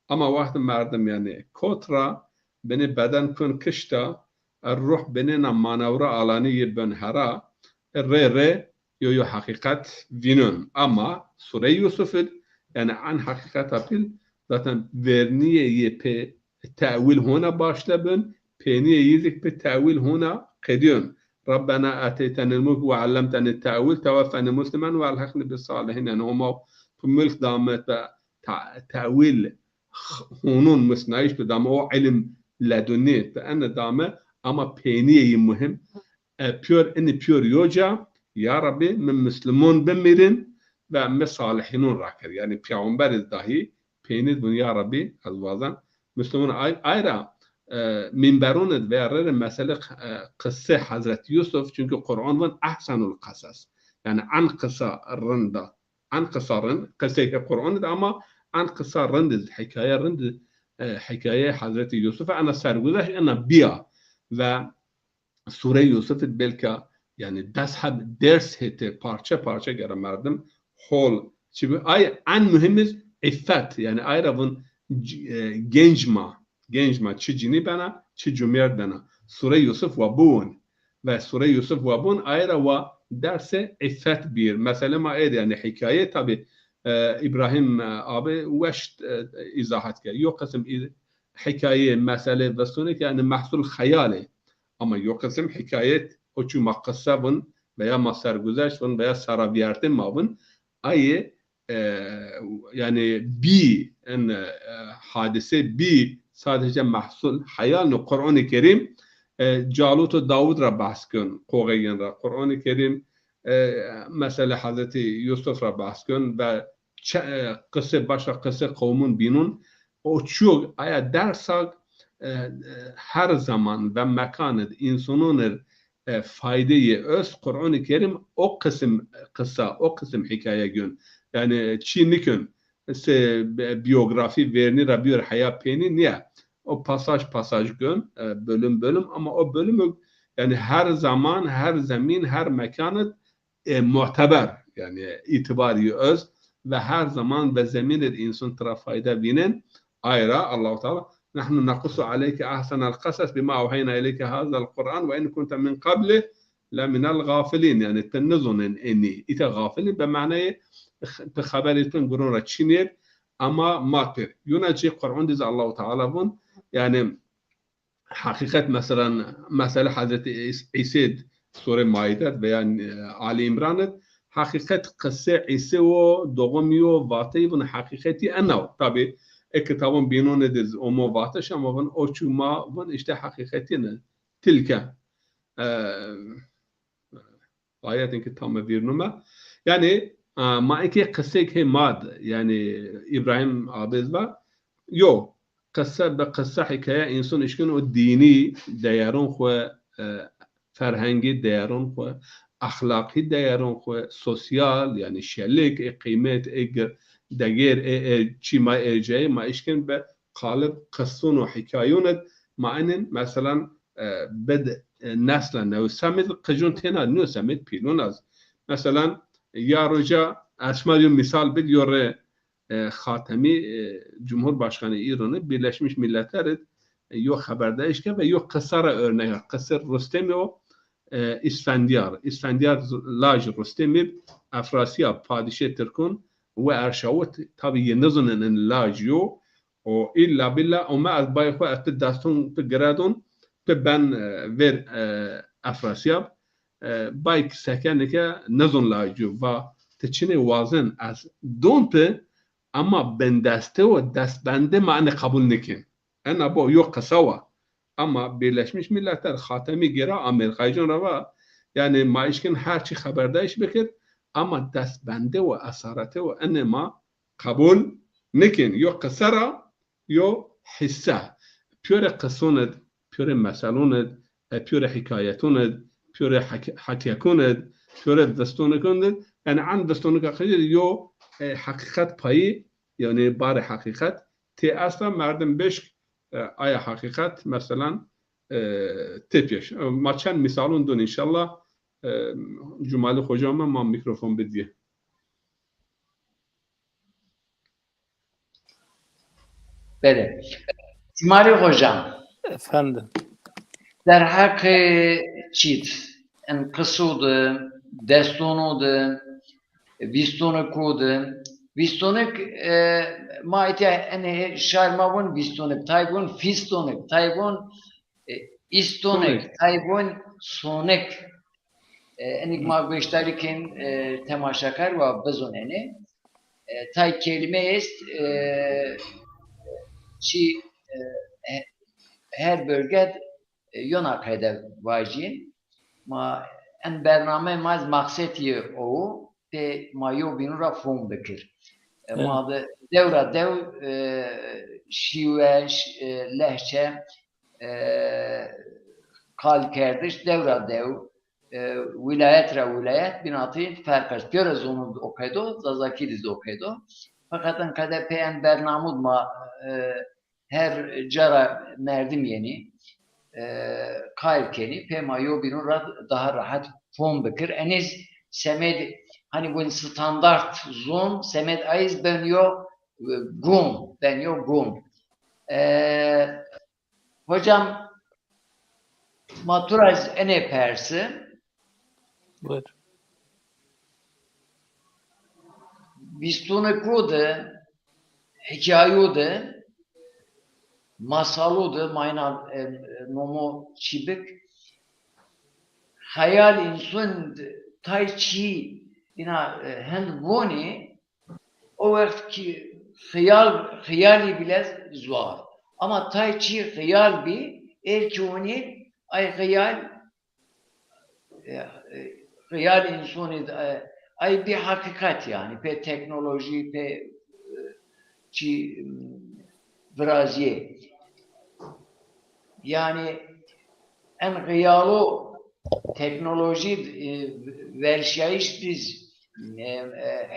Ama vakti merdem yani kotra beni beden kun kışta الروح بنينا مانورا علانية بن هرا الري يو حقيقة فينون أما سورة يوسف يعني عن حقيقة بيل zaten verniye pe tevil hona başlabın peniye yizik pe tevil hona kediyon Rabbena ateytenil mulk ve allamtenil tevil tevaffeni muslimen ve alhaqni bis salihin yani homa bu mulk damet ve tevil hunun musnayiş be dama o ilim ledunni be ene dame ama peniyeyi muhim pure inni pure yoca ya Rabbi min Müslüman bemirin ve me salihinun rakir yani peygamberiz dahi peynir bunu ya Rabbi azvazan Müslüman ayrı minberun ve arır mesele kısse Hazreti Yusuf çünkü Kur'an'ın ahsanul kasas yani an kısa rında an kısarın kısse Kur'an'da ama an kısa rında hikaye rında hikaye Hazreti Yusuf ana sergüzeş ana biya ve Sure Yusuf belki yani dashab ders hete parça parça geramerdim hol çünkü ay en mühimiz iffet yani ayrıvın gençma çi cini bana çi cumhuriyet bana Sure Yusuf ve bun ve Sure Yusuf ve bun ayrı ve derse iffet bir mesela ma yani hikaye tabi İbrahim abi veş izahat ki yok kısım hikaye mesele ve sonra yani mahsul hayali ama yok kısım hikayet o çu makasabın veya masargüzeştin veya saraviyertin mavın ayı yani bir hadise bir sadece mahsul hayal Kur'an-ı Kerim Calut ve Davud ra bahs kön koğayen ra Kur'an-ı Kerim mesela Hazreti Yusuf ra bahs kön ve kısa başka kısa kavmun binun o çok aya dersak her zaman ve mekanı insanın faydayı öz Kur'an-ı Kerim o kısım kısa o kısım hikaye gün yani Çinlikün biyografi verini rabiyor hayat peni niye o pasaj gün bölüm ama o bölümü yani her zaman her zemin her mekanı muteber yani itibari öz ve her zaman ve zeminir insan tarafı fayda binen ayrı Allah-u Teala نحن نقص عليك أحسن القصص بما أوحينا إليك هذا القرآن وإن كنت من قبله لمن الغافلين يعني تنظن إني إذا غافلين بمعنى بخبرتون قرون رتشينير أما ماتر ينجي قرآن ديز الله تعالى بون يعني حقيقة مثلا حضرت عيسى سورة مائدة بيان آل عمران حقيقة قصة عيسى ودوغمي وفاتي بون حقيقتي أنه طبعا kitabın binun ediz o muvatış ama ben o çuma ben işte hakikatine tilke ayetin ki tam bir numara yani maike kısse ki mad yani İbrahim abiz var yo kıssa be kıssa hikaye insan işkin o dini değerun xwe ferhengi değerun xwe ahlaki değerun xwe sosyal yani şerlik kıymet دقير شي ما جاي ما إشكن بقالب قصون وحكايون مع إن مثلا بد نسلا نو سمد قجون تنا نو سمد بيلوناز مثلا يا رجاء أشمال مثال بديور خاتمی جمهور başkanı İran'ı Birleşmiş Milletler yok haberdaş ki ve yok kısara örneği kısır Rüstemi o İsfendiyar Laj Rüstemi Afrasya Padişah Türk'ün ve Erşavut tabii nazının lajyo o illa billah o ma az bayko at dastun gradon ben ver Afrasya bayk sekenike nazon lajyo ve teçine vazın az donte ama ben daste o dast bende mane kabul nikin ana bu yok kasawa ama Birleşmiş Milletler Hatemi Gira Amerika'yı rava yani maişkin her şey haberdaş bekir ama dastbende ve asarete ve enema kabul Nekin yo qısara yo hissa. Pure qısoned, pure meseloned, pure hikayetoned, pure hakiyakoned, pure dastonekoned. Yani an dastonika khayr yo hakikat payı yani bari hakikat. Te asla merdem beş aya hakikat mesela tepiş. Maçan misalun dön inşallah. Cumali hocama ma mikrofon bediye. Bele. Cumali hocam, Efendim. در حق چیت انقصود دستونود ویستونکود ویستونک ما ایتی انه شارماون ویستونک تایبون فیستونک تایبون istونک تایبون سونک enlik ma beştarikin temaşakar ve bezoneni tay kelime est çi her bölge yonak hedef vacin ma en bername maz makseti o te mayo binura fon bekir ma da devra dev şive lehçe kal kerdiş devra dev vilayet ra vilayet binatı farklı görüyoruz onu okuydu zazakidiz okuydu fakat kadar peyen bernamud ma her cara merdim yeni kaykeni pema yobinu daha rahat fon bekir eniz semed hani bu standart zon semed aiz benyo gum hocam maturaj ene persi Buyur. bistune kude hikayode masaludu mayna nomo çibik hayal insun tay çi ina hend voni o vakit ki hayali bile zor ama tay çi hayal bi erkoni ay hayal insuni ay bir hakikat yani pe teknoloji pe çi Braziye. Yani en gıyalı teknoloji versiyayış biz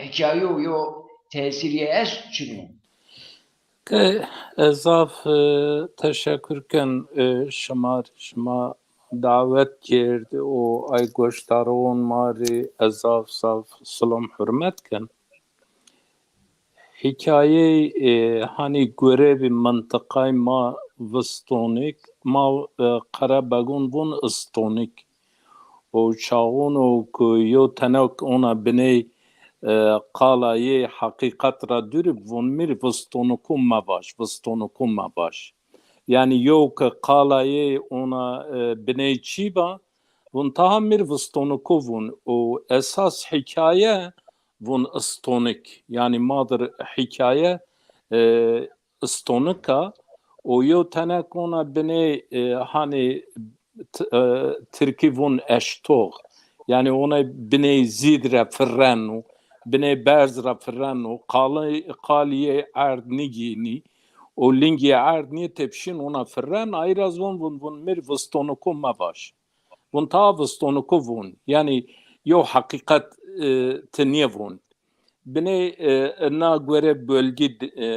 hikaye yo tesiriye es çünü. Ezaf teşekkürken şma davet girdi o ay goştaron mari ezaf saf salam hürmetken hikaye hani görevi mantıkay ma vistonik ma karabagun bun istonik o çağun o yo tenak ona bine قالایه حقیقت را دور ونمیر وستونکم ما باش yani yok قالایه ona bine çiba vun tahammir vstonukovun o esas hikaye vun istonik yani madır hikaye istonika o yo tenek ona bine hani Türkiye vun eştog yani ona bine zidre firrenu bine berz rafirrenu qaliye ard nigini o lingi ard niye tepşin ona firren ayraz vun mir vostonukum mavaş vun ta vostonukovun yani yo hakikat teniyevun bine na göre bölge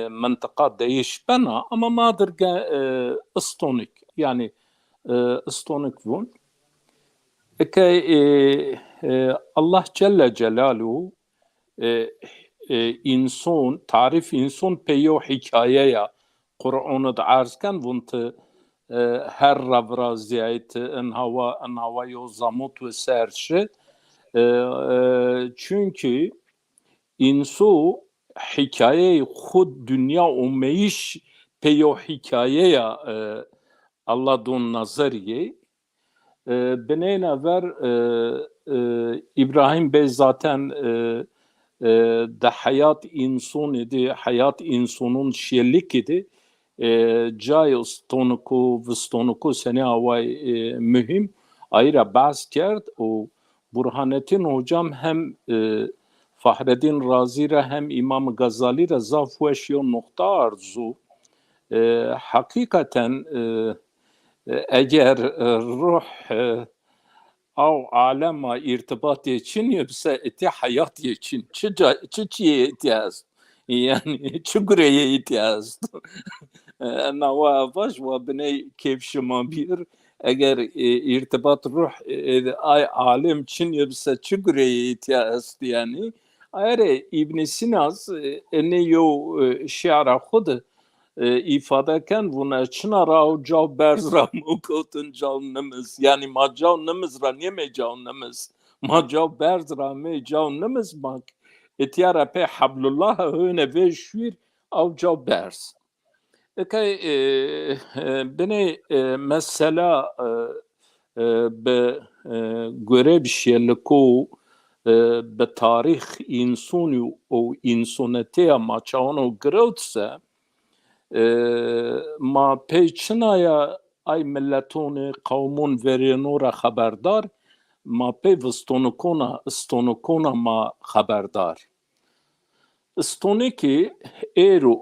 mantıka değişbena ama madır istonik yani istonik vun Allah Celle Celaluhu insan tarif insan peyo hikayeye Kur'an'ı da arzken vuntu her ravra ziyayet en hava yo zamut ve serşi çünkü insan hikaye khud dünya ummeyiş peyo hikayeye Allah don nazariye Beneyna ver İbrahim Bey zaten de hayat insan idi, hayat insanın şiirlik idi. Cay stonuku ve stonuku sene havay mühim. Ayrıca bahs kerd. O Burhanettin hocam hem Fahreddin Razi ra hem İmam Gazali ra zaf weşiyo nokta arzu hakikaten eğer ruh او عالم ارتباط için yoksa eti hayat için çiçeğe ihtiyaç yani çukureye ihtiyaç nava baş ve bine kevşima bir eğer irtibat ruh ay alem için yoksa çukureye ihtiyaç yani eğer İbn Sina ne yo şiara خود ifade ken buna çına rav cav berz ra mukotun cav nemiz yani ma cav nemiz ra niye me cav nemiz ma cav berz ra me cav nemiz bak etiyara pe hablullah hüne ve şuir av cav berz ekay beni mesela be göre bir şeyliko be tarih insonu o insonete ma çavano grotse ما پیچنایا ای ملتون قومون ورینورا خبردار ما پی استونکونا ما خبردار استونکی ایرو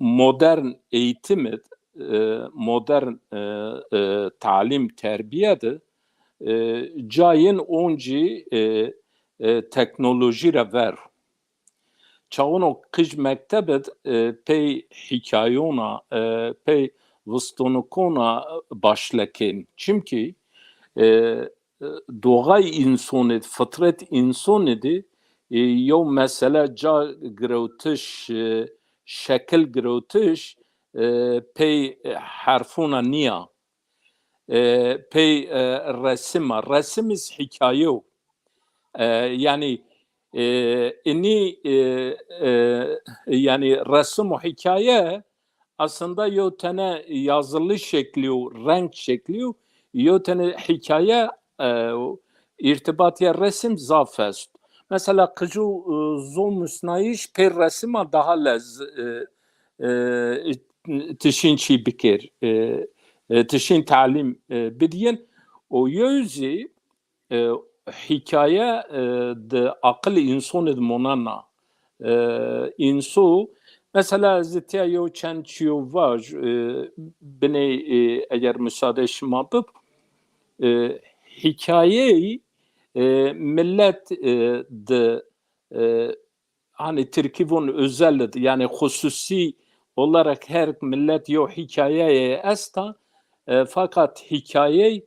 modern eğitimid modern talim terbiyedi cayın onci teknoloji re ver çağını kış mektebet pey hikayona pey vıstonukona başlaken çünkü doğay insanı fıtrat insanı yo mesela ca grotış şekil grotış pey harfuna niya pey resimiz hikaye yani inni yani resim o hikaye aslında yo tane yazılı şekli renk şekli yo tane hikaye irtibatiye resim zaf est mesela kıcı zol müsnayiş per resima daha lez tişin çi bikir tişin talim bidiyen o yüzü hikaye de akıl insanı monana insu mesela zitiya yo çen çiyo var beni eğer müsaade şıma bıp hikayeyi millet de hani Türkiye'nin özelliği yani hususi olarak her millet yo hikayeye esta fakat hikaye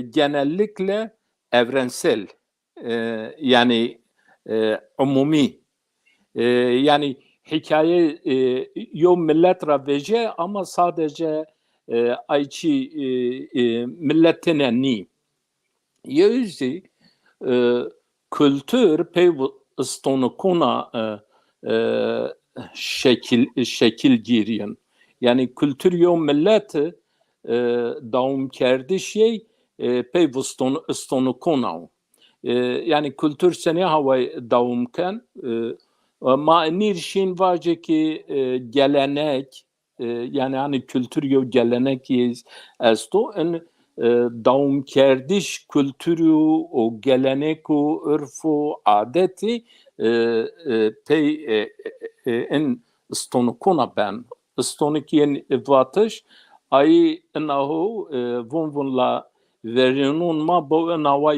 genellikle evrensel yani umumi yani hikaye yo millet ravece ama sadece ayçi milletine ni yüzü kültür pey istonukuna şekil giriyen yani kültür yo milleti daum kerdi şey pey istonukuna yani kültür sene havay davumken ma nirşin vaje ki gelenek yani hani kültür yo gelenek yiz esto en davum kerdiş kültürü o gelenek o örfu adeti pey en istonukuna ben istonukiyen vatış ay nahu vunla verinin ma bu nava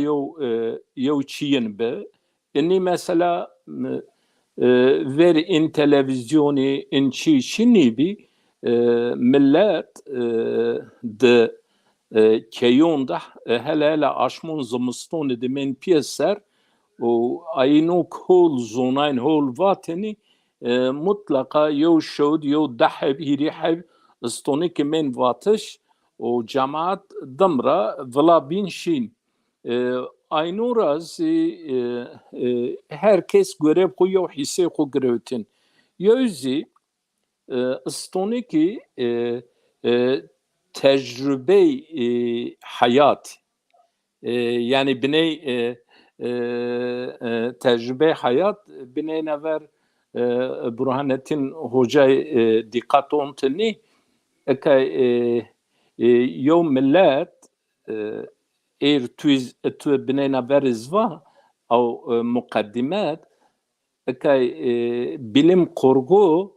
yo çiyin be inni mesela ver in televizyonu in çi şini bi millet de keyonda hele aşmon zımstonu de men piyeser o ayno kol zonayn hol vateni mutlaka yo şod yo dahib hirihib istonik men vatış o cemaat damra vla bin şin aynoraz herkes görev koyuyor hisse ko görevtin yüzü istoniki tecrübe hayat yani biney tecrübe hayat biney never Burhanettin Hoca dikkat onteni yo millet tu biney never izva او مقدمات bilim kurgu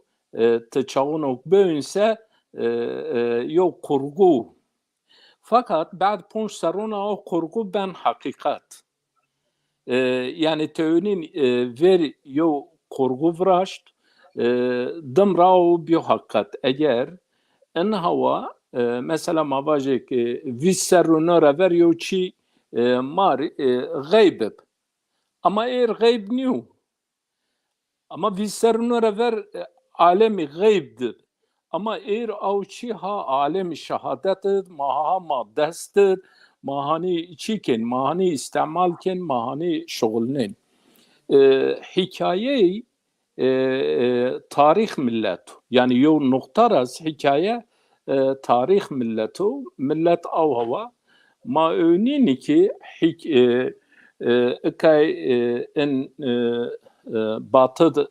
تشاونوك بينسى يو kurgu. Fakat بعد پونش سرونا او kurgu ben hakikat. Yani teonin ver yo kurgu vraşt dımrao biyo hakikat. Eğer en hava mesela mavajek visserunora ver yo çi mar gaybib. Ama eğer gayb niyo. Ama visserunora ver alemi gaybdir. Ama eğer avçi ha alemi şehadetir, maha maddestir, mahani çiken, mahani istemalken, mahani şoğulnen. Hikaye tarih milletu. Yani yo noktaraz hikaye tarih milletu. Millet av hava. Ma önini ki en batıd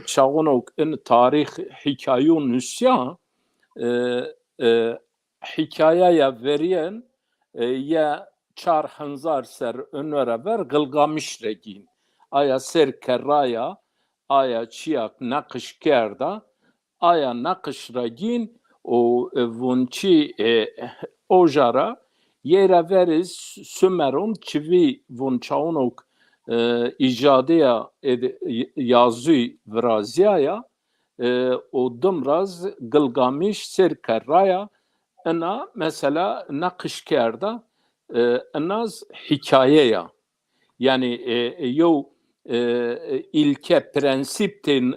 çağınok en tarih hikayun nüsya hikayeye veriyen ya çar hınzar ser önere ver Gılgamış regin. Aya ser kerraya, aya çiyak nakış kerda, aya nakış regin o vunçi ojara yere veriz Sümerun çivi vunçağınok icadiya yazı vraziyaya o dımraz Gılgamış ser kerraya ana mesela nakış kerda anaz hikayeye yani yo ilke prensipten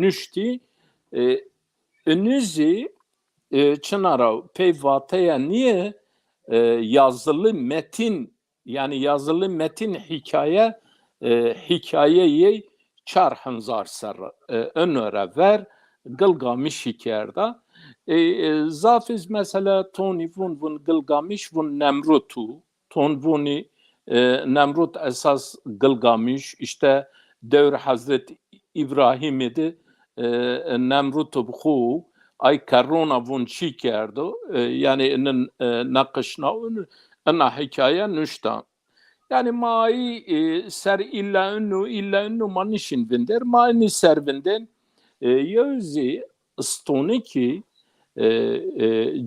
nüşti önüzi çınara peyvataya niye yazılı metin yani yazılı metin hikayeyi çar hınzar ser önöre ver Gılgamış hikerda zafiz mesela toni vun Gılgamış vun Nemrut'u ton vuni Nemrut esas Gılgamış işte devr Hazreti İbrahim idi Nemrut'u bu ay karona vun çi kerdo yani nakışna ana hikaye nüşta yani mai ser illa ünnu manişin vinder mani servinden yüzü stoniki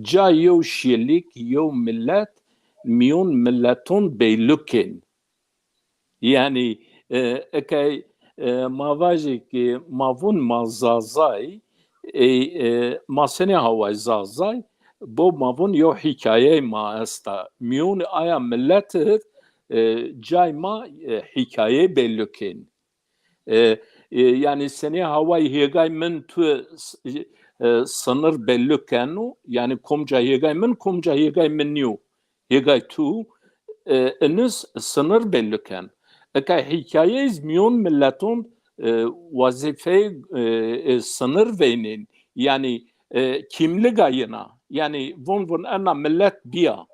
ca yew şiyelik yew millet miyon milleton beylukin yani ekay mavajik mavun mazazay masene havay zazay bu mavun yo hikaye ma esta miyon aya millet cayma hikaye beylukin yani sene havay hegay min tu sınır bellükenu yani komca hegay minniu hegay tu eniz sınır bellüken hikayeyiz milyon milleton vazife sınır veynin yani kimlik ayına yani vun ena millet biya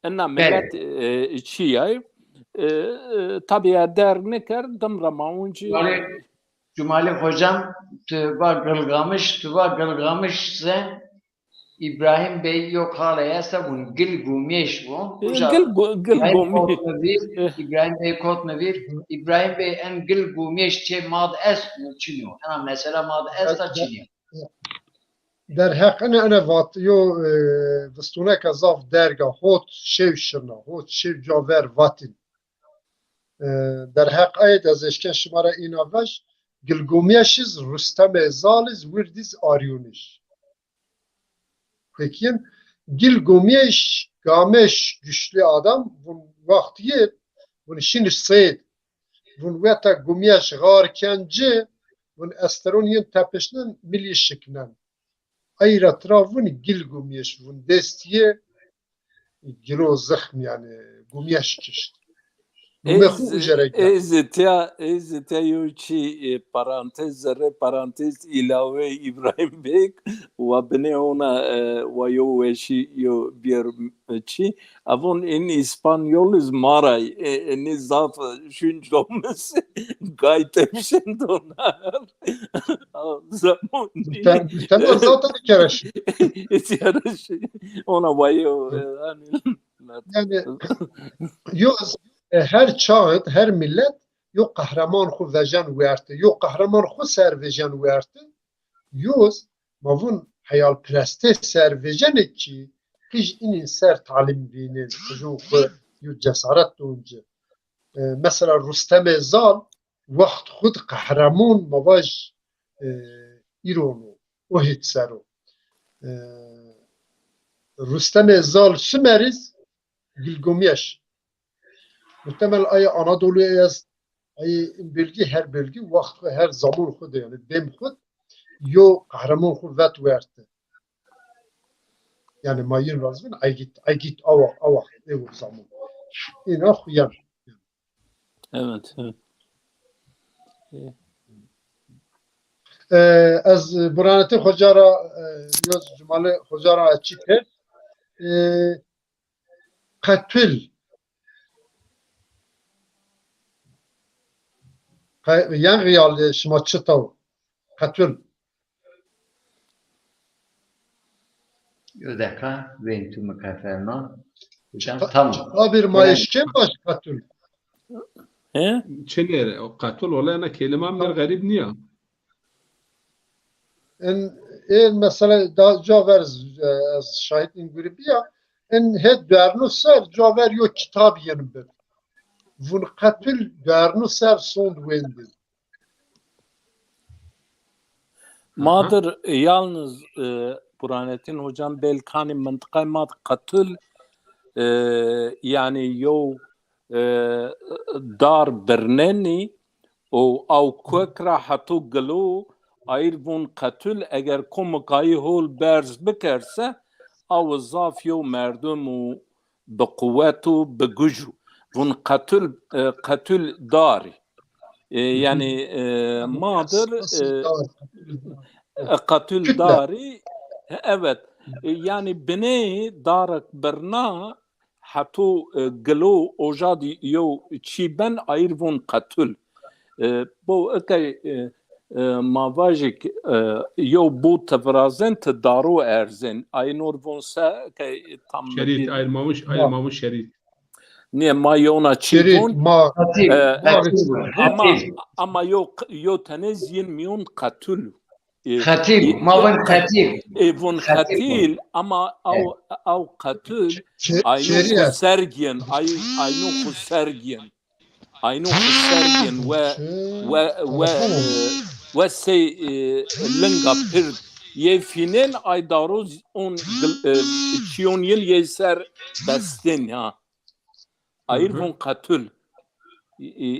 ena millet çiyay tabi der ne kar damra maunci Cumali hocam tuva Gılgamış ise İbrahim Bey yok halaya sabun Gilgumeş bu. İbrahim Bey kotmevir. İbrahim Bey en Gilgumeş çe mad es çiniyor. Ana mesela mad es da çiniyor. در حقنا أنا وات يو دستونه كزاف درجة هوت شيء شرنا هوت شيء جاور واتن در حق أيد از إشكال شمارة إنا وش Gilgameşiz Rüstem Zaliz Wirdiz Aryoniş. Peki Gilgameş Gameş güçlü adam bu vaktiye bunu şimdi sayed bunu veta Gumeş garkenci bunu Esteroniyen tepeşnen milli şeklen. Ayra travun Gilgameş bunu destiye gilo zahm yani Gumeş kişi. Ezitya yuçi parantez ilave İbrahim Bey ve bine ona ve yo veşi yo bir çi avon in İspanyoliz maray en zaf şuncomus gaytemşen donar zamoni tamam zaten keraş ona ve yo yani yo her çağ, her millet yo kahraman xu vejan werte yo kahraman xu ser vejan werte yoz mavun hayalpereste ser vejanekî qij inin ser talim bînin xujûn xwe yo cesaret donce mesela Rustem Zal vaxt xud kahraman mavaj îronu o hit sero Rustem Zal Sümeriz Gilgamesh muhtemel ay Anadolu'ya ay bölge her bölge vaxt ve her zaman xud yani dem xud yo kahraman xud vet verdi yani mayın razvin ay git ava ev zaman ina xuyan Evet. Evet. از برانتی خجارا یوز جمله خجارا چی کرد قتل yani real şma çıtav قتل Bir dakika. Ventu mükafferna. Hocam tamam. bir mayışke baş قتل He? Çener o katul olayına kelime mir garip niye? en mesela da caver şahitliğin grubu ya en het dernu ser caver yok kitap yenim vun قتل dernu ser son duendi Madır yalnız Burhanettin hocam belkani mıntıkay mad katıl yani yo dar berneni o av kwekra hatu galo ayr vun katıl eğer komukayı hol berz bikerse av zaf yo merdum u bekuvetu begucu vun katıl dari yani madır قتل داري evet yani bine darak berna hatu gelo ojadi yo çiben ayırvon katül bu ekay mavajik yo bu tevrazen te daro erzen aynor vonsa kay tam Şerit ayrılmamış şerit. ne mayona şerit çivon ma ama yo tenez 20 milyon katül Hatib, mavın hatib. Evon katil ama av katil ayno sergiyen ayno sergiyen ve say linga pir ye finen ay daroz on çiyon yıl yeser bestin ha ayırvon katil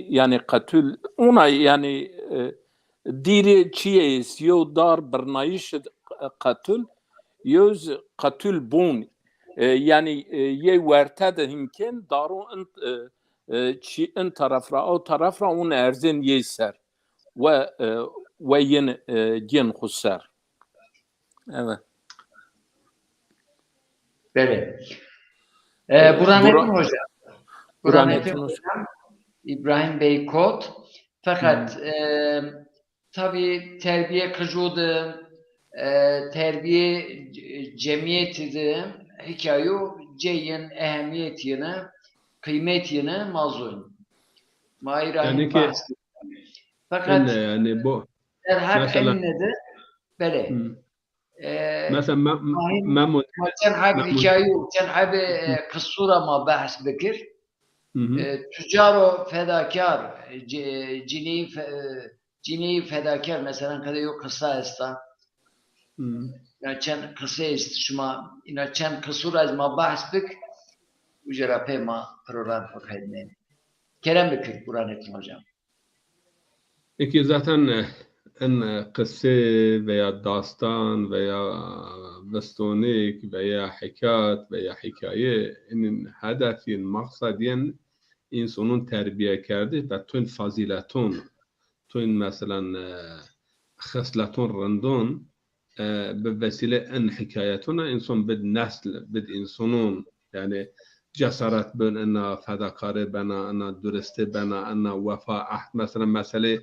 yani katil ona yani diri çiyes yo dar bernayiş katil yoz katil bun yani ye verted himken daro çi en tarafra o tarafra on erzen yeser ve yen gen khusar evet Böyle. Burhanettin hocam İbrahim Bey Kod fakat tabii terbiye kıcıdı terbiye cemiyeti hikaye ceyin ehemmiyetine kıymetine mazun. Yani ki fakat yani bu her emnede böyle. مثلا ما كان حابب حكايه كان حابب قصوره ما بحث بكر تجار فداكار cini fedakar mesela kada yok kısa esta inaçen kısa est şuma inaçen kısur az ma bahsbik ujara pema program fakadne Kerem Bekir Burhanettin hocam. Peki zaten en kısse veya dastan veya vestonik veya hikat veya hikaye inin hedefin maksadiyen insanın terbiye kerdi ve tüm faziletun tüm mesela خصلتون رندون بوسیله ان حکایتونه انسان بد نسل بد انسانون یعنی جسارت بن انا فداکاره بنا انا درسته بنا انا وفا عهد مثلا مسئله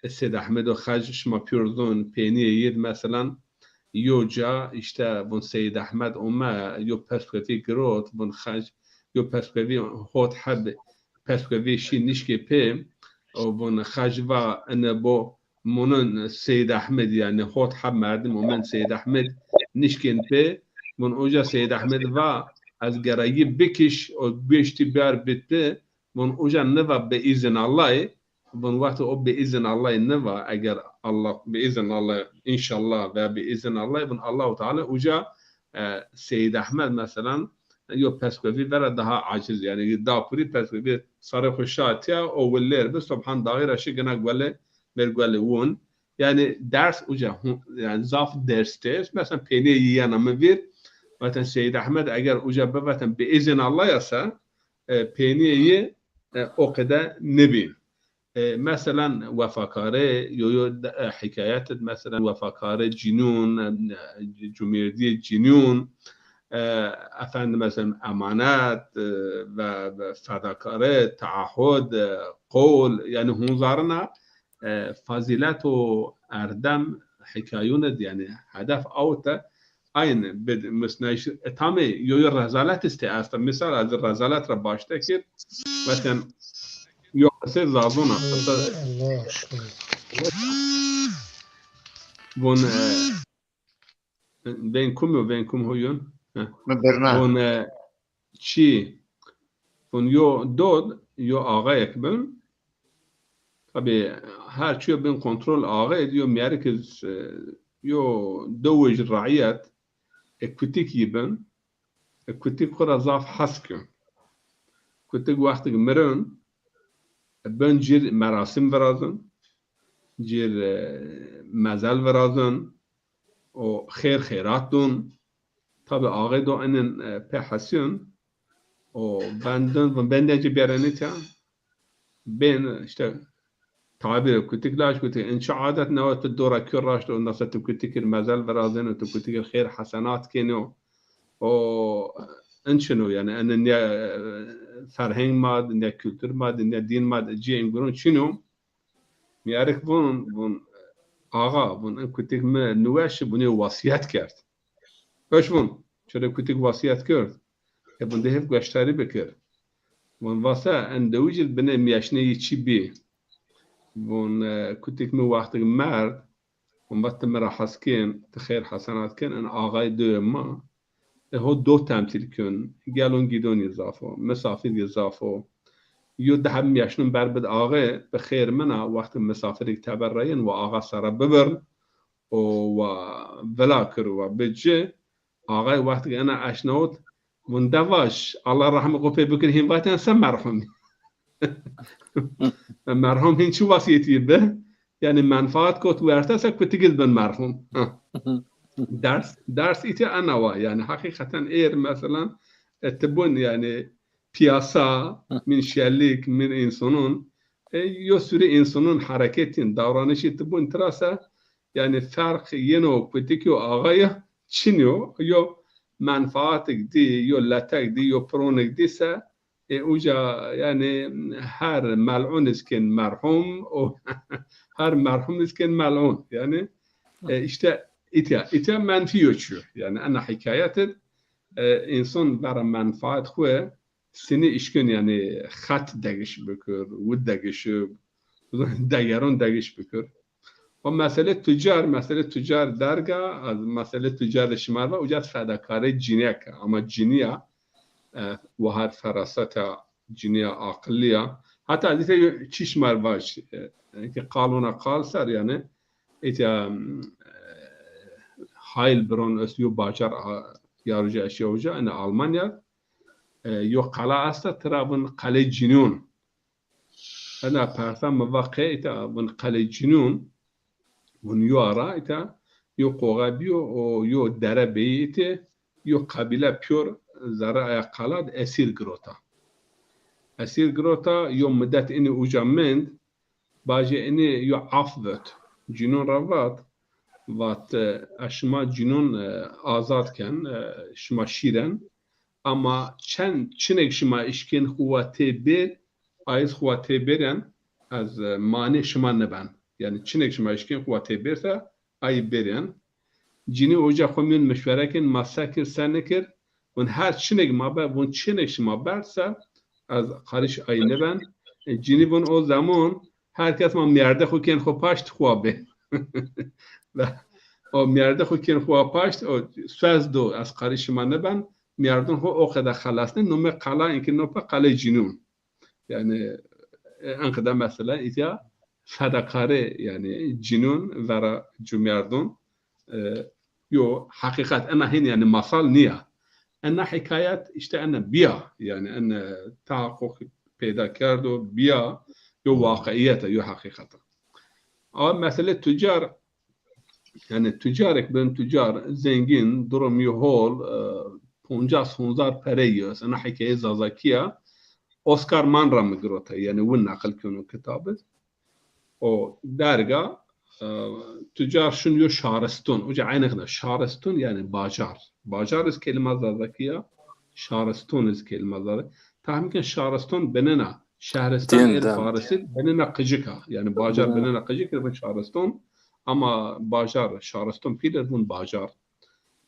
سید احمد و خجش ما پیردون پینی ید مثلا یو جا işte بون سید احمد اومه یو پرسپکتیو گروت بون خج یو پرسپکتیو هوت حب پرسپکتیو شی نشکی پی و بون خجوا انه با منون سید احمد يعني خود حب مردم ومن سید احمد نشکن به من اوجا سید احمد و از گرایی بکش و بیشتی بیار بته من اوجا نوا به ایزن الله من وقت او به ایزن الله نوا اگر الله به ایزن الله انشالله و به ایزن الله من الله تعالی اوجا سید احمد مثلا یو پسکوی ورا daha عاجز yani daha puri peskövi sarı hoşatya o veller be subhan daire şey gene gole bergole won yani ders uca yani zaf derste mesela peni yiyen ama bir zaten Seyyid Ahmed eğer uca bevaten bi izin Allah yasa peniyi o kadar nebi مثلا وفاکاره یا حکایت مثلا وفاکاره جنون جمهوری جنون افند مثلا امانت و فداکاره تعهد قول یعنی هنزارنا فضیلت و اردم حکایون یعنی هدف اوتا aynı مثلا تامه یا رزالت است مثال از رزالت را باشته کرد مثلا Yok, se zazona. Allah aşkına. Von ben kum huyun. Berna. Von çi von yo dod yo ağa ekben. Tabi her çiyo ben kontrol ağa ediyor merkez yo دوج رعيات اكوتيك يبن اكوتيك خرا زاف حسكن كوتيك وقت مرن بن جير مراسم ورازن جير مزل ورازن و خیرات دون tabi آقای دو انن پحسیون و بندن جی بیرانیتا بین işte tabir kutiklaş kutik inşaadat نوات الدورة كراش دو الناس تكوتيك المزل ورازن وتكوتيك الخير حسنات كينو و انشنو يعني ان فرهنگ ماد نه kültür ماد نه دین ماد جی انگرون چینو میارک بون آقا بون کوتیک ما نوش بونی وصیت کرد باش بون چرا کوتیک وصیت کرد که بون ده گشتاری بکر بون واسه اندوجل بنه میاشنه چی بی بون کوتیک می وقت مرد بون وقت مرا حسکن تخیر حسنات کن ان آقای دو ما هو دو تمثيل كن قالون جيدون يضافوا مسافر يضافوا يدهم يشنون بربد آغا بخير منا وقت مسافر يتبرين وآغا سر ببرن وفلاكر وبجي آغا وقت أنا أشنوت وندواش الله رحمه قفي بكر هم باتن سم مرحوم مرحوم هين شو وصيتي به يعني منفعت كوت وارتسك بتجد بن مرحوم درس ایتی انوا yani hakikaten eğer mesela tebun yani piyasa min şerlik min insanın yo sürü insanın hareketin davranışı tebun trasa yani fark yeno kutiki ağaya çiniyor yo menfaatlik di yo latak di yo pronik dise uca yani her mal'un isken merhum o her merhum isken mal'un yani işte İta menfi ölçüyor. Yani ana hikayetin insan برای منفعت خوه سنی اشکن یعنی خط دگش بکر و دگش دیگران دگش بکر و مسئله تجار درگاه از مسئله تجار شمار و اوجا فداکاری جنیه که اما جنیه و هر فراست جنیه عقلیه حتی از ایتا چی شمار باش که قالونا قال سر یعنی ایتا Heilbronn است یو باجر یارجه اشیاوجا این آلمانیا یو قلعه است ترابن قلعه جنون انا پرتم موقع ایتا ون قلعه جنون ون یو آرا ایتا یو قوغابیو و یو دربی ایتا یو قبیله پیور زرع قلعه اسیر گروتا یو مدت اینی اوجامند باجه اینی یو عفوت جنون روات وات شما جنون آزاد کن شما شیرن اما چنگ شما اشکن خواته بر آیز خواته برن از معنی شما نبن یعنی چنگ شما اشکن خواته برتا آی برن جنی اوجا خمیون مشوره کن مساکر سنکر ون هر چنگ ما بر ون چنگ شما برسا از خارش آی نبن جنی ون او زمان herkes ma merde xo kên xo paşt xwabe o merde xo kên xwa paşt o söz do az qarışma neben merdun xo o kadar xalasne nome qala inki nopa qale cinun yani ankada mesela itiya fedakare yani cinun vera cumerdun yo hakikat ama hin yani masal niye ana hikayet işte ana biya yani ana tahakkuk peyda kardo biya yo vakiyete yo hakikata ama mesele tüccar yani tüccarek ben tüccar zengin durum yuhol 50,000 parayı ana hikaye zazakiya Oscar Manra migrota yani win naql kunu kitabı o derga tüccar şunu şaristun uca aynı kadar şaristun yani bacar iz kelime zazakiya şaristun iz kelime zazakiya tahmin şaristun benena şehristan el farisi benena qıcıka yani bacar benena qıcıka ben şaristun ama bacar şaristun piler bun bacar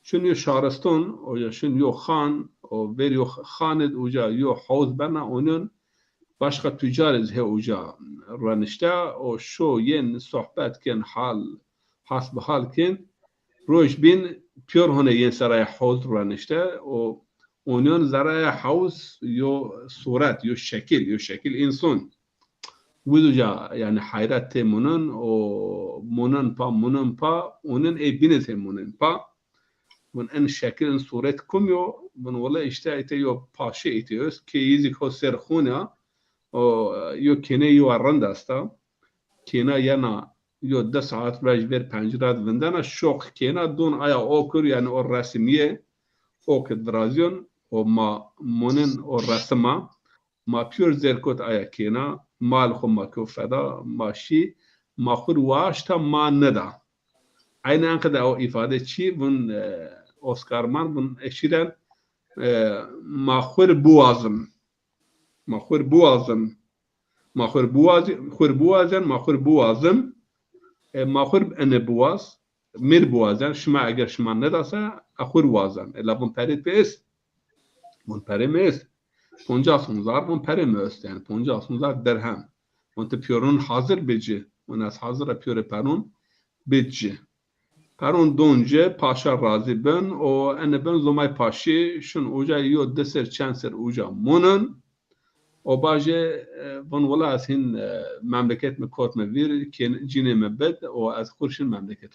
şunu şaristun o şunu yo khan o veriyor khanet uca yo havuz bana onun başka tüccar he uca ranişta o şu yen sohbet ken hal hasb hal ken roş bin pür hone yen saraya havuz ranişta o onun zaraya havuz yo surat yo şekil insan Vuduca yani hayrat temunun o munun pa onun ebine temunun pa من ان شكل صورتكم يو من والله اشتايت يو باشي ايتيوس كي يزيك هو سرخونا او يو كيني يو رنداستا كينا ينا يو 10 ساعت راج بير پنجرات وندانا شوق كينا دون ايا اوكر يعني او رسميه او كدرازيون او ما منن او رسمه ما بيور زيركوت ايا كينا مال خو ما كو فدا ماشي ما خور واشتا ما ندا aynı ankada o ifade çi bun Oscar Man bun eşiren mahur buazım mahur buazım ene buaz mir buazan şma eğer şma ne dasa ahur buazan ela bun perit pes bun peremes 50,000 bun peremes yani 50,000 dirhem bun te piyorun hazır beci bun az hazır piyore perun beci Perun donce paşa razı ben o ene ben zomay paşi şun uca yo deser chanser uca munun o baje von wala az hin memleket mi kot me vir ken cine me bed o az kurşun memleket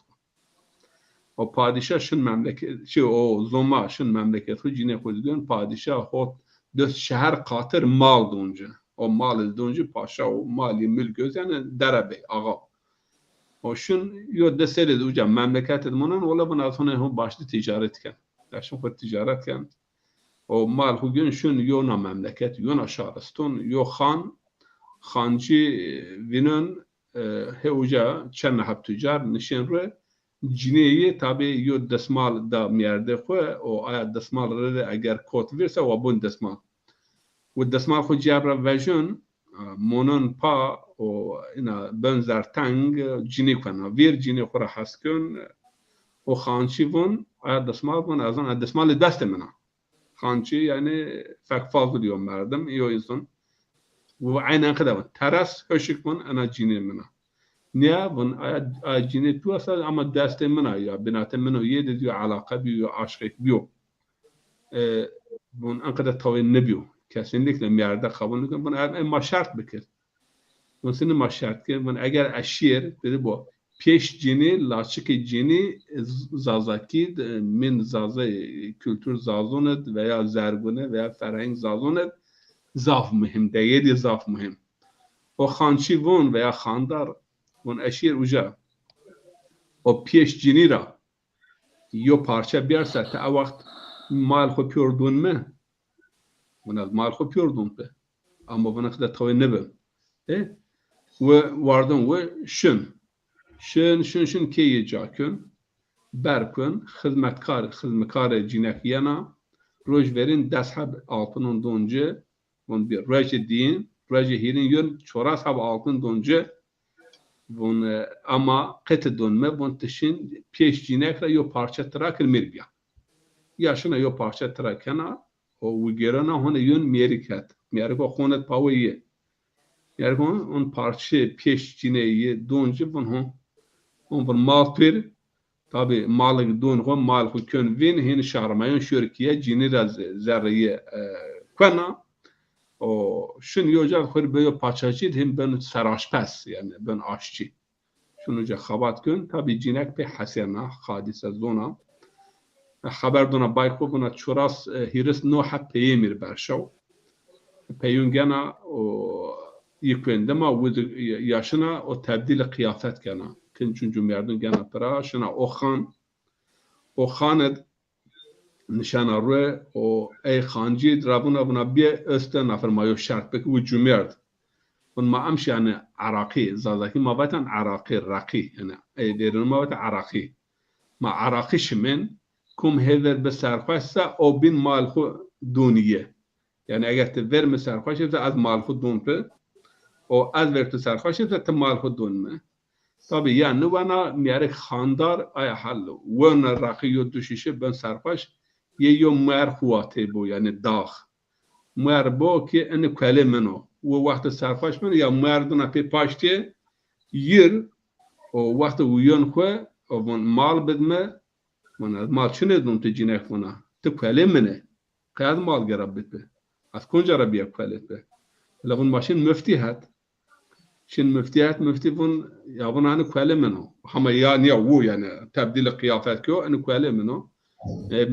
o padişah şun memleket o zoma şun memleket cine koydun padişah hot dös şehir katır mal donce o mal donce paşa o mali mülk yani derabe ağa o şun yo deseri uca memleket edmonun ola bana sonra ho başlı ticaret ken daşın ko ticaret ken o mal hugün şun yo na memleket yo na şaristun yo xancı vinun he uca çen hab tüccar nişin re cineyi tabi yo desmal da miyerde xo o aya desmal re eğer kot verse o bun desmal و desmal xo cebra vejun monun pa o ina benzer tang cini kana vir cini xora haskun o xançı bun aya desmal bun azan desmal dest mena xançı yani fak fazla diyor merdim iyo insan ve aynen kadar teras höşük bun ana cini mena niye bun aya cini tuasa ama dest mena ya binat mena yedi diyor alaka biyo aşk biyo bun an kadar tavin nebiyo kesinlikle miyerde kabul ediyorum bunu ma şart bikir Mesela maşart ki ben eğer eşir dedi bu peş cini laçık cini zazaki min zaza kültür zazonet veya zergune veya ferheng zazonet zaf mühim değeri zaf mühim o xançı von veya xandar von eşir uca o peş cini ra yo parça bir saate o vakit mal xo pürdün mü buna mal xo pürdün be ama buna kadar tavin ne be ve vardım ve şun ki yiyecekün berkün hizmetkar cinekiyana roj verin deshab altının donce bun bir rejı din rejı hirin yön çoras hab altın donce bun ama qet donme bun tişin peş cinekra yo parça trak mirbiya yaşına yo parça trakana o wigerana hone yön merikat meriko xonet pawiye Yani on parça peş cineyi doncu bunu on mal per tabi malı don mal kön vin hin şarmayın şirkiye cini zerriye kana o şun yoca khur böyle parçacı hem ben saraşpes yani ben aşçı şunu ca xabat kön tabi cinek pe hasena hadise zona haber dona bayko buna çoras hiris no hat peyemir berşav peyun gena o yıkındama ve yaşına o tebdil kıyafet gena kin çünkü merdun gena para şuna o xanet nişana ruh o ey xancı drabuna buna bir öste nafer mayo şart pek bu cümerd bun ma amş yani Araki zazaki ma vatan Araki raqi yani ey derin ma vatan Araki ma Araki şimen kum hever besarfasa o bin malhu duniye yani eğer te verme sarfaşı da az malhu dunpe o az verti sarfaşı da te malhu dunme tabi yani bana miyarek xandar ay hallo wana raqiyo düşüşe ben sarfaş ye yom mer huate bu yani dağ mer bu ki en kale meno ve vakti sarfaş men ya merduna pe paşte yir o vakti uyon xwe o mal bedme mana mal çune dun te cinek bana te kale mene qad mal garabet be از کجا را بیا کالت به لغون ماشین مفتی هات شن مفتی بون یا بون آن کاله منو همه یا وو یعنی تبدیل قیافت کو آن کاله منو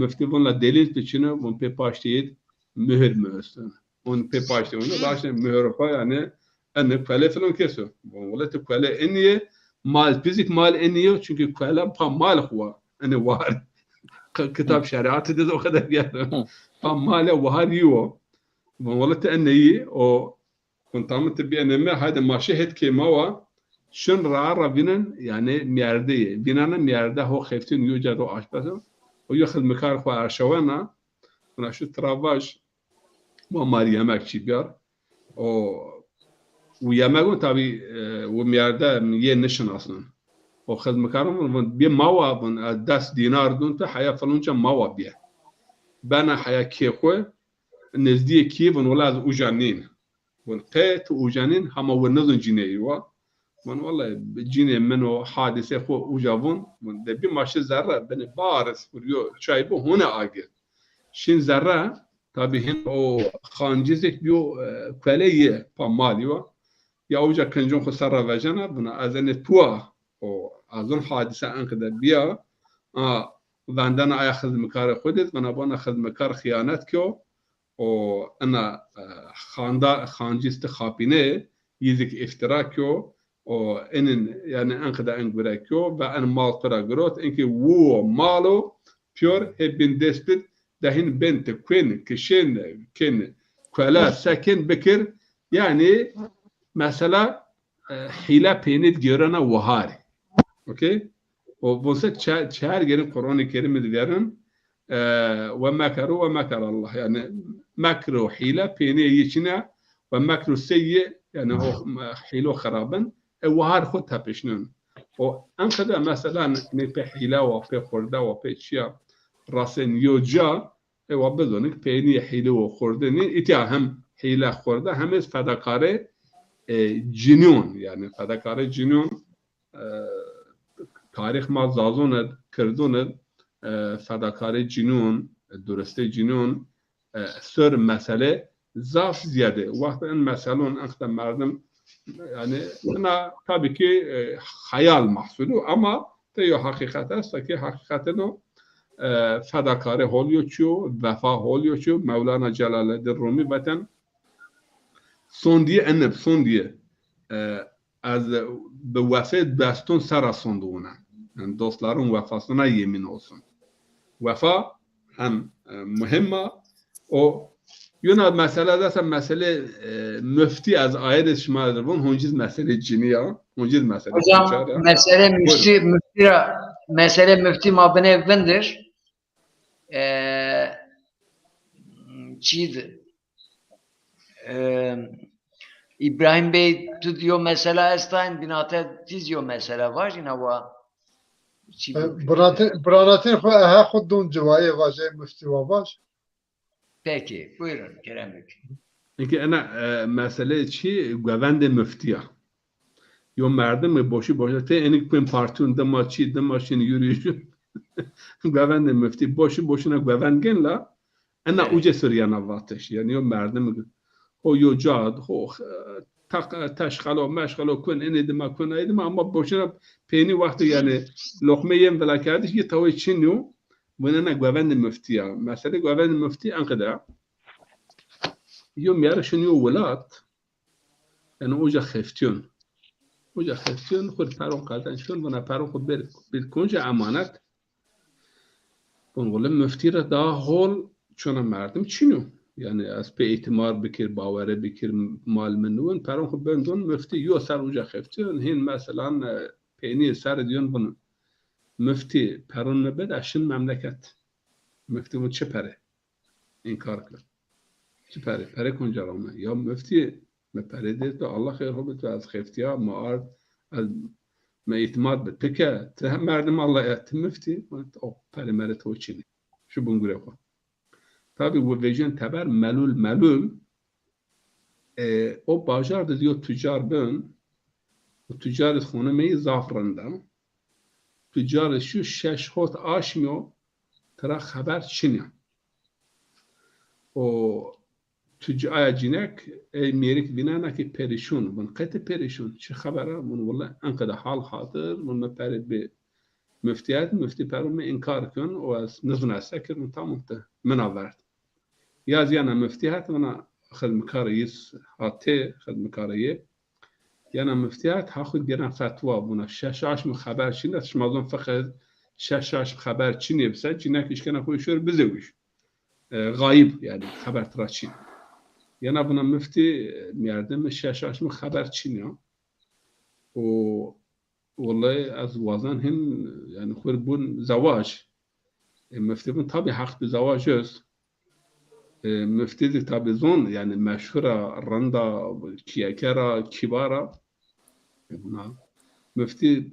مفتی بون لا دلیل بچینه بون پی پاشتید مهر میستن اون پی پاشتی اون داشتن مهر پا یعنی آن کاله فلان کسو بون ولی تو کاله اینیه مال فیزیک مال اینیه چون که کاله پا مال خوا آن وار کتاب شریعت دیده و خدا بیاد پا مال وهاریو والله تأني أو كنت عملت بأن هذا ما شهد كماوا شن رعرة بينن يعني مياردية بيننا ميارده هو خفتين يوجدوا عشبته ويأخذ مكار خو عشوانا ونشوف ترافاج وماريامك شبير أو ويامكون تابي وميارده يه نشن أصلا وخذ مكارهم بيه ماوا بن 10 دينار دون حياة فلونجا ماوا بيه بنا حياة كيخوه نزدیک کیون ولی از اوجانین ون قیت اوجانین همه ونزن جنایی من والله جنای منو حادثه خو اوجاون من دبی ماشه ذره بنی بارس وریو چای بو هونه آگه شین ذره تابی هن او خانجزک بیو کلیه پامالیو یا اوجا کنجون خو سر وجنا بنا ازن توا او ازن حادثه انقدر بیا وندن آخذ مکار خودت من ابان اخذ مکار خیانت کیو o ana xancist xapine yizik iftirakyo o enin yani enkıda engürekyo ve en mal kura grot enki wo malo pure hebin despit dahin bente kwen kişen ken kwala sakin bekir yani mesela hila penit görana vahari okey o bolsa çağır gelin Kur'an-ı Kerim'de verin ومكروا ومكر الله يعني مكر وحيلة بيني يشنا ومكر السيء يعني هو حيلو خرابا وهار خدها بشنون وأنقذ مثلا نبي حيلة وبي خردة وبي شيء راسن يوجا وبدونك بيني حيلة وخردة إتياهم حيلة خردة هم فداكارة جنون يعني فداكارة جنون تاريخ ما زازون كردون فداکاری جنون درسته جنون سر مسئله ضعف زیاده وقت این مسئله انقدر مردم yani tabii ki hayal mahsulü ama diyor hakikat است که حقیقت نو فداکاری oluyor چو وفا oluyor چو مولانا جلال الدین رومی وطن سندیه از به وفا دستون سر سندونه yani dostların vefasına yemin olsun. Vefa hem mühimma o yine meselede mesele müfti az ayet şumadır bunun hunciz mesele ciniya hunciz mesele. Hocam mesele müfti mabene evvendir. Çiğdi. İbrahim Bey diyor mesela Estein binate diziyor mesela var yine var. براناتین خو ها خود دون جوایی واجه مفتی و باش Peki buyurun Kerem Bey. اینکه انا مسئله چی گوند مفتیه یا مردم باشی ته اینی که پارتون دما چی دما شین یوریشو گوند مفتی باشی نه گوند گن لا انا اوج سریانا واتش یعنی یا مردم هو یو جاد هو تشغلو مشغلو کن اینی دما کن اینی دما اما باشی پینی وقتی یعنی لقمه یم ولا کردش یه توی چینیو من انا گوند مفتیه مسئله گوند مفتی انقدر یوم میارشون یو ولات یعنی اوج خفتیون اوجا خفتیون خود پرون قدن شون و پرون خود بیر کنج امانت بنقول مفتی را دا هول چون مردم چینو یعنی از به اعتمار بکر باوره بکر مال منون پرون خود بندون مفتی یو سر اوجا خفتیون هین مثلا پینی سر دیون بن مفتی پرون نبد اشن مملکت مفتی بود چه پره این کار کرد چه پره کنجا رامه یا مفتی مپرده تو الله خیر خوبه تو از خفتیا ما از ما اعتماد بتکه ته مردم الله مفتی او پره مره تو چینی شو بنگوره خو tabi bu vejin teber melul o bajar da diyor tüccar ben o tüccar khone me zafranda tüccar şu şeş hot aşmıyor tara haber çinya o tüccar cinek merik binana ki perişun ben qete perişun şu habera mun vallahi ankada hal hadır mun mepered bi müftiyat müfti perum inkar kön o az nızna sakir mun tamam من avert يا زيانا مفتيات وانا اخذ مكاريس هاتي اخذ مكاريه يانا مفتيات هاخذ جنا فتوى بنا شاشاش مخبر شنو شمازون فقط شاشاش خبر چني بس جناك ايش كان اخوي شور بزوج غايب يعني خبر تراشين يانا بنا مفتي ميردم شاشاش مخبر چني و والله از وزن هن يعني خربون زواج مفتي بن طبي حق بزواج است مفتي تابزون يعني مشهورة رندا كياكرا كبارة مفتي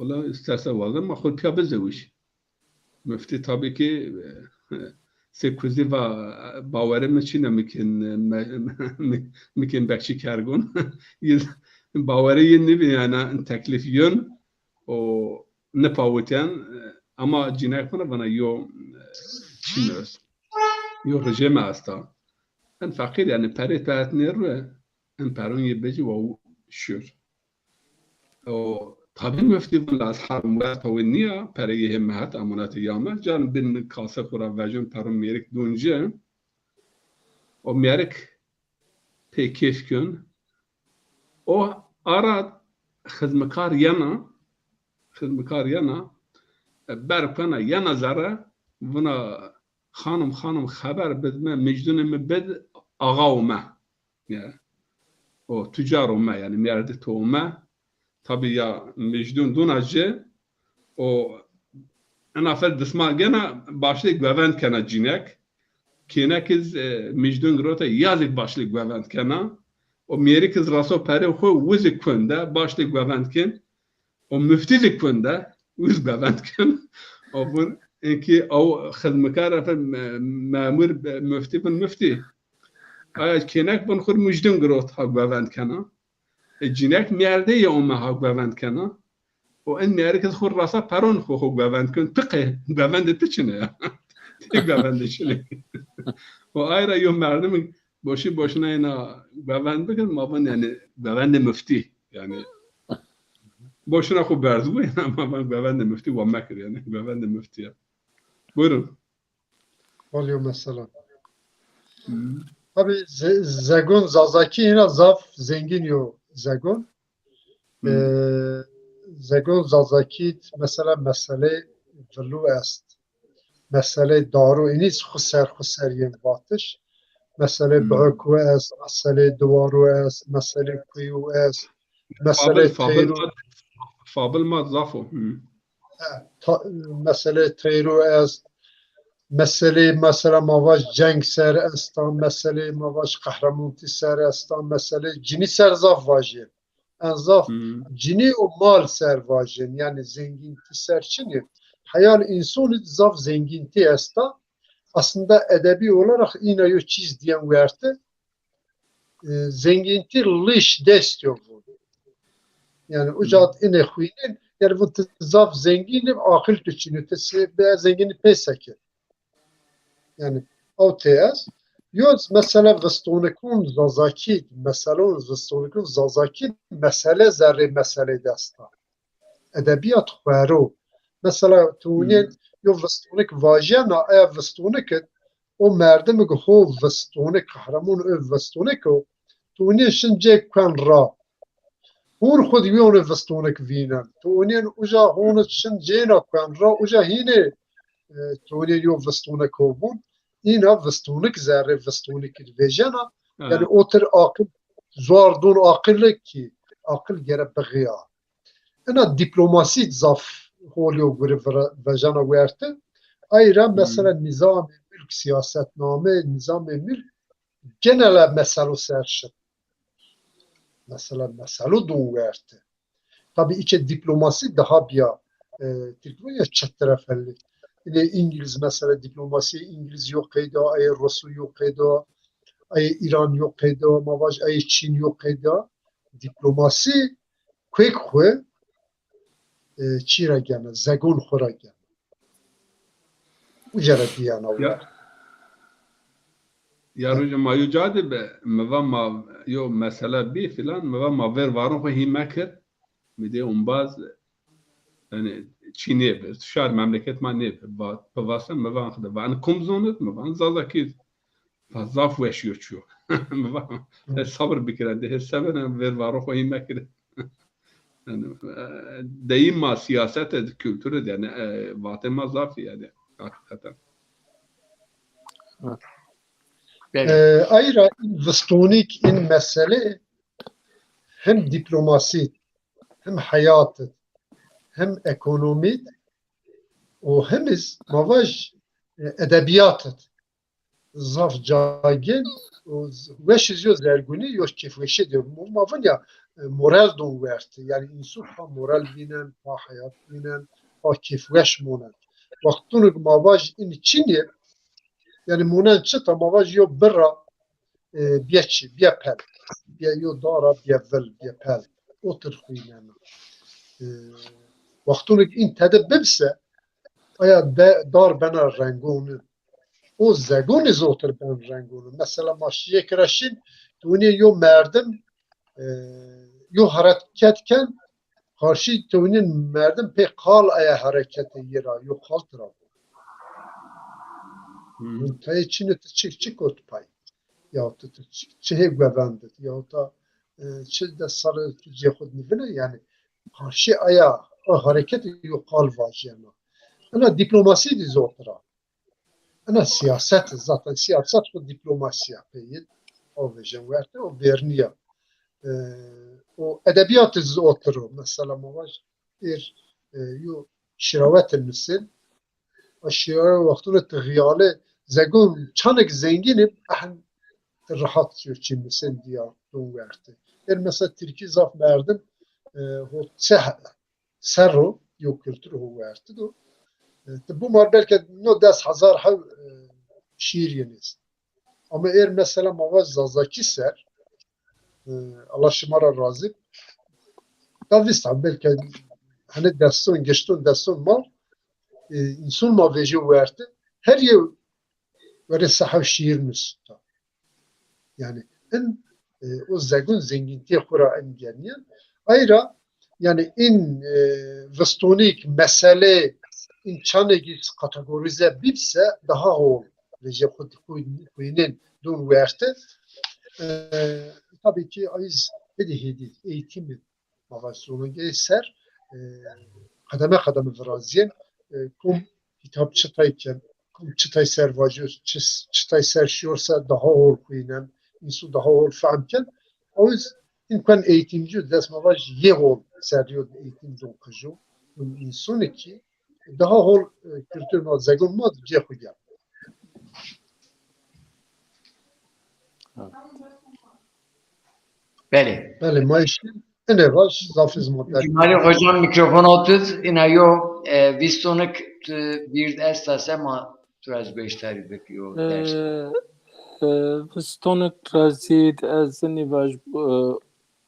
والله استرسل والله ما خود بيا بزوج مفتي طبي كي سيكوزي و باوره مچينا ممكن بخشي كارگون باوره ينبي يعني تكليفيون و نپاوتن اما جناك بنا يو چينوس يو رجيم استا ان فقير يعني بريت بات نيرو ان بارون يبجي و شور او طبعا مفتي من اصحاب موات والنية بري همات امانات يامه جان بن كاسه خورا وجون بارون ميرك دونجه او ميرك تكيف كن او اراد خدمكار يانا برپنا يانا زره ونا خانم خبر بدمه مجدون مبد آقا اومه او تجار اومه يعني میارده تو اومه tabi ya مجدون دون اجه او انا فرد دسما گنا başlık گوند کنه جینک کینه کز مجدون گروتا یازک başlık گوند کنه o میری کز راسو پره خو وزک کنده başlık گوند کن o müftizlik کنده وز گوند کن o bu اینکه او خدمتکار مامور مفتی آیا کنک بن خود مجدون گروت ها گوند کنه جینک میارده یا اومه ها گوند کنه و این میاره که خود راسا پرون خو گوند کن تقه گوند تچنه تی گوند چنه و آیا یو مردم باشنه اینا گوند بکن ما بن یعنی گوند مفتی یعنی باشنه خوب برزوه اما گوند مفتی و مکر یعنی گوند مفتیه buyurun. Oluyor mesela. Tabii Zegon Zazaki yine zaf zengin yo Zegon. Zegon Zazaki mesela mesele velu est. Mesele daru iniz خسر yen batış. Mesele bırakı est. Mesele duvaru est. Mesele kuyu est. Mesele teyru. Fabıl ma zafo. Mesele teyru est. Mesela mavaş cenk ser estan, mesele mavaş kahramanti ser estan, mesele cini ser zaf vajin. En zaf cini o mal ser vajin. Yani zenginti ser çini. Hayal insanı zaf zenginti estan. Aslında edebi olarak yine yo çiz diyen verdi. zenginti liş destiyor bu. Yani ucat ine huynin yani bu zaf zenginim akıl tüçünü tesi be zengini pesaki. Yani o teyaz yoz mesela vestonekun zazaki mesela vestonekun zazaki mesele zerre mesele desta. Edebiyat xwaro. Mesela tuğunin yo vestonek vajena aya vestonek o merdim ki ho vestonek kahraman o vestonek o tuğunin şince kan ra. Hon xud yone vestonek vinen. Tuğunin uca hon şince na kan ra uca hine tuğunin yo vestonek o bun. İna vestonek zerre vestonek vejena yani otur akıl zordun akıllı ki akıl gere beğya. Ana diplomasi zaf holiyo göre vejana verte. Ayrıca mesela nizam mülk siyasetname, nizam mülk genel mesele serşit. Mesela mesele doğu verte. Tabii içe diplomasi daha bir diplomasi çift taraflı. Yine İngiliz mesela diplomasi İngiliz yok kayda, ay Rusya yok kayda, ay İran yok kayda, mavaj ay Çin yok kayda. Diplomasi kwek چی را گمه زگون خورا گمه او جره دیانا ور یا روز ما یو جاده به موا ما یو مسئله بی فلان موا ما ور وارو خو هی مکر میده اون باز yani Çin'e bir şar memleket ma ne ba pavasa meva khda va an kumzonut meva zalakid fazaf weşiyor çu meva sabır bikirende hesabına ver varo xo him mekir yani daima siyaset kültürü yani vatema zafi yani hakikaten. Ayrıca vestonik in mesele hem diplomasi hem hayat hem ekonomi o hem mavaj edebiyat zaf cagin weş yo zerguni yo kif weşi diyor mavın ya moral don verti yani insan ha moral binen ha hayat binen ha kif weş monan vaktunu mavaj in Çin'e yani monan çıta mavaj yo birra biyeçi biyepel biye yo dara biyevel biyepel otur huynen vaktunu in tedib bibse aya dar bena rengonu o zagoni zoter ben rengonu mesela maşiye kiraşin tuni yo merdim yo hareketken karşı tuni merdim pe kal aya harekete yera yo kal tarafı tay çini çık otpay ya da çihe güvendet ya da çilde sarı cehud nivine yani karşı aya hareket yo kal vajena ana diplomasi di zotra ana siyaset zaten siyaset ve diplomasi yapıyı o vejen verte o verniya o edebiyat zotru mesela mavaj yo şiravet misil aşire vaktunu tğiyale zegun çanek zenginim ahn rahat çi misil diya don verte mesela Türkiye zaf merdim o serro yo kültür o verte do bu mar belki no 10,000 hav şiir yeniz. Ama eğer mesela mavaz zazaki ser Allah şımara razı davista belki hani deston geçton deston mal insan maveci verdi. Her yıl böyle sahav şiir müsta. Yani en o zagun zenginliği kura en geniyen. Ayrıca yani in vestonik mesele in çanegi kategorize bitse daha ol. Vece kuyinin dun verte. Tabii ki ayız hedi eğitimi mavasyonu geçer. Kademe kademe vrazyen kum hitap çıtayken kum çıtay servacı çıtay serşiyorsa daha ol kuyinen insu daha ol fahamken ayız imkan eğitimci des mavaj ye ol seriyor eğitim dun kıcı insunu ki daha hol kültür ma zegun ma cehudya. Beli. Beli maişin ene var zafiz model. Cumali hocam mikrofonu tut. İnayo vistonik bir esas ama biraz gösteri bekliyor ders. Vistonik razid ez nivaj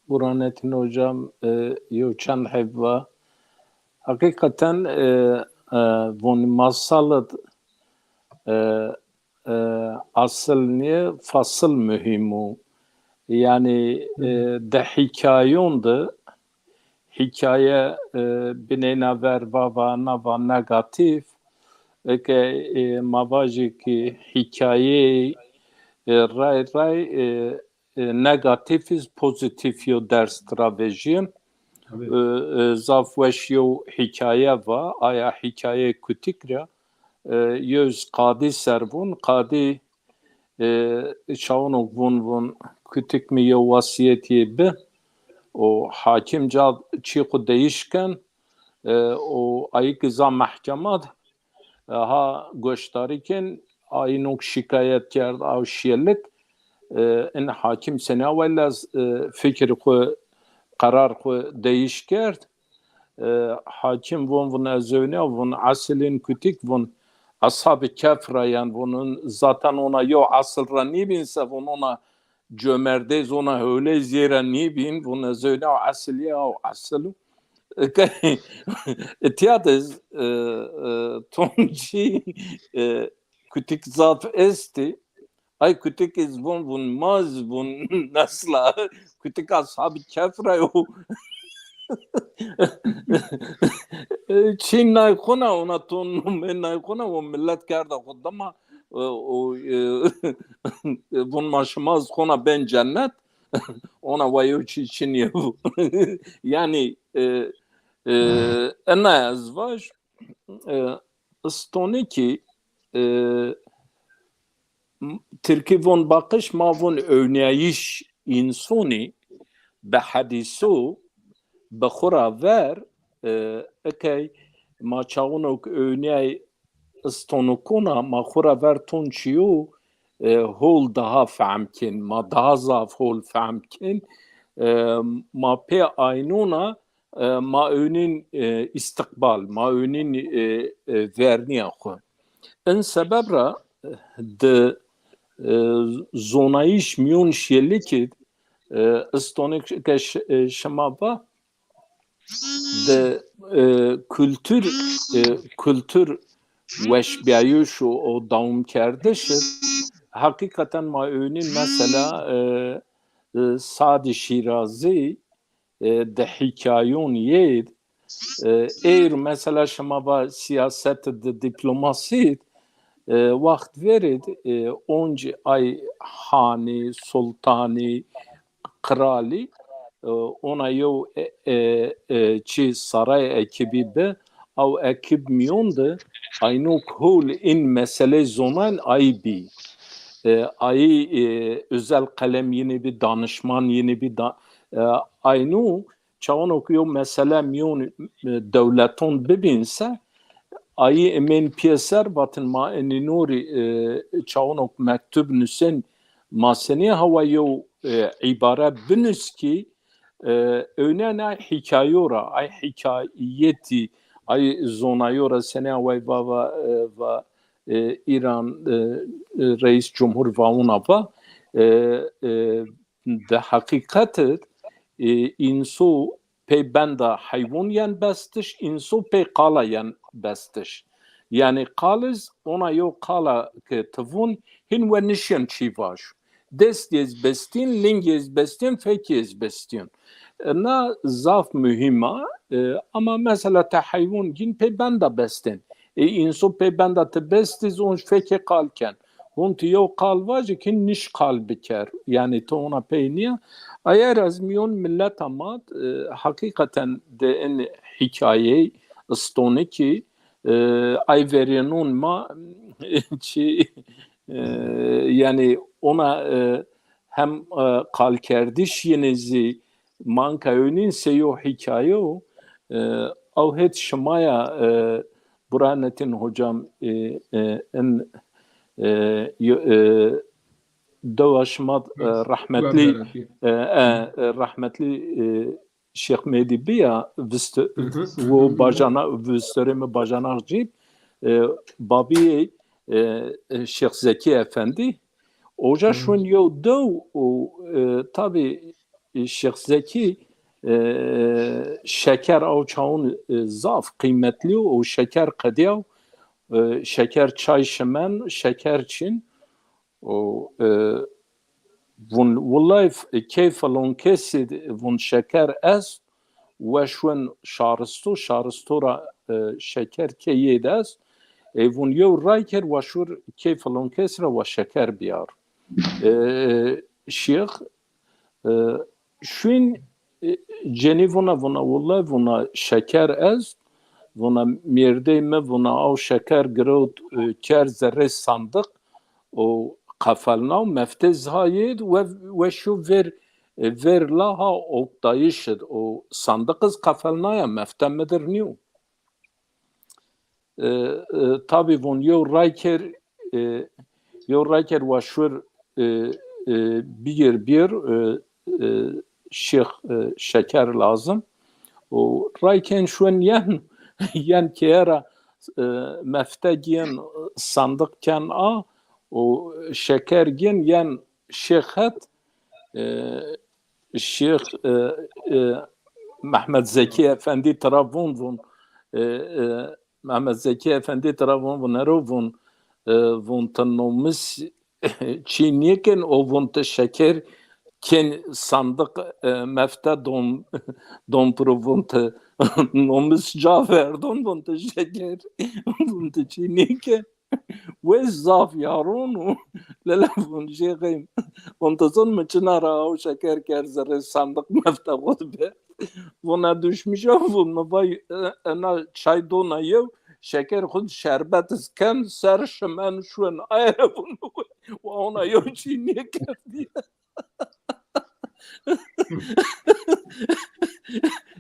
Burhanettin hocam yo çend hevva. Hakikaten von masalat asıl niye fasıl mühimu. Yani de hikayondu. Hikaye binena verva nava negatif ke mavaji ki hikaye ray negatifiz pozitif yo ders stratejiyen zaf weşyo hikaye va aya hikaye kütikra yüz kadi servun kadi şaunuk vun kütik mi yo vasiyeti be o hakim cad çiğ değişken o ayık za mahkemat ha gösteriken aynuk şikayet kerd av şiyelik in hakim sena valla fikir ko karar ko değiş kerd hakim von azöne von aslin kütik von ashab-ı kefra yani bunun zaten ona yo asılra ni binse ona cömertez ona öyle zira ni bin von azöne asıl ya asıl Tiyatız tonci kütük zat esti ay kütük iz bun maz bun nasla kütük ashab-ı kefra yo Çin naykona ona ton men naykona o millet kerda kuddama o bun maşmaz kona ben cennet ona vayo Çin ya yani ana yazvaş stoniki Türkiye von bakış ma von örneğiş insani be hadisu بخورا ver اکی ما چاونوک örneği استونوکونا ما خورا ver تونچیو هول daha فهمکن ما daha zaf hol فهمکن ما pe aynuna ma önün istikbal ma önün verniye xo en sebebra de zonayış miyon şelikit istonik keş şamava de kültür veşbiyayuş o daum kardeşir hakikaten ma önün mesela Sadi Şirazi de hikayon yed eğer mesela şama siyaset de diplomasi vakt verid onca ay hani sultani krali ona yo çi saray ekibi be av ekip miyondu aynı kol in mesele zaman ay bi ay özel kalem yeni bir danışman yeni bir aynı çağın okuyor mesela miyon devleton bibinse ayı emin piyeser batın ma eninuri çağın ok mektub nüsen maseni havayo ibare binüs ki önüne hikayora ay hikayeti ay zonayora sene vay baba ve İran reis cumhur vauna va de hakikatet insu pe benda hayvan yan bestiş insu pe qala yan bestiş yani qalız ona yo qala ke tavun hin ve nişan çivaş dest yez bestin ling yez bestin fek yez bestin na zaf mühima ama mesela te hayvan gin pe benda bestin insu pe benda te bestiz on feke qalken Hont yo qalvacı ki niş qal biker yani to ona peyniya eğer az milyon millet ama hakikaten de en hikaye stoniki ay veriyorsun ma ki yani ona hem kalkerdiş yenezi manka önün seyo hikaye o avhet şmaya Burhanettin hocam en دواشمات rahmetli Şeyh Mehdi Biya bu bajana vüstöremi bajanak cip babi Şeyh Zeki Efendi Oja şun yo do o tabi Şeyh Zeki şeker av çağın zaf kıymetli o şeker kadiyav şeker çay şemen şeker çin o von wallahi keyf alon kesid von şeker es ve şun şarıstora şeker keyed es von yo rayker ve şur keyf alon kesra ve şeker biyar Şeyh şun Cenevona vona vona şeker ez vona mirde me vona av şeker grot ker zerre sandık o kafalna meftez hayed ve şu ver laha oktayışed o sandıkız kafalna ya meftemedir niu tabi von yo rayker ve şur bir Şeyh şeker lazım. O rayken şun yan kera meftegiyen sandıkken o şeker gen yan şeyhat Şeyh Mehmet Zeki Efendi tarafından Mehmet Zeki Efendi tarafından von tanımış Çinliken o von şeker ken sandık mefte don provonte nomis Cafer don vonte şeker vonte çinike ve zaf yaronu lele von şekim vonte son mıçınara o şeker kerzere sandık mefte godbe vona düşmüş von vay ana çay donayev şeker khud şerbet isken ser şemen şun ayre von ve ona yo çinike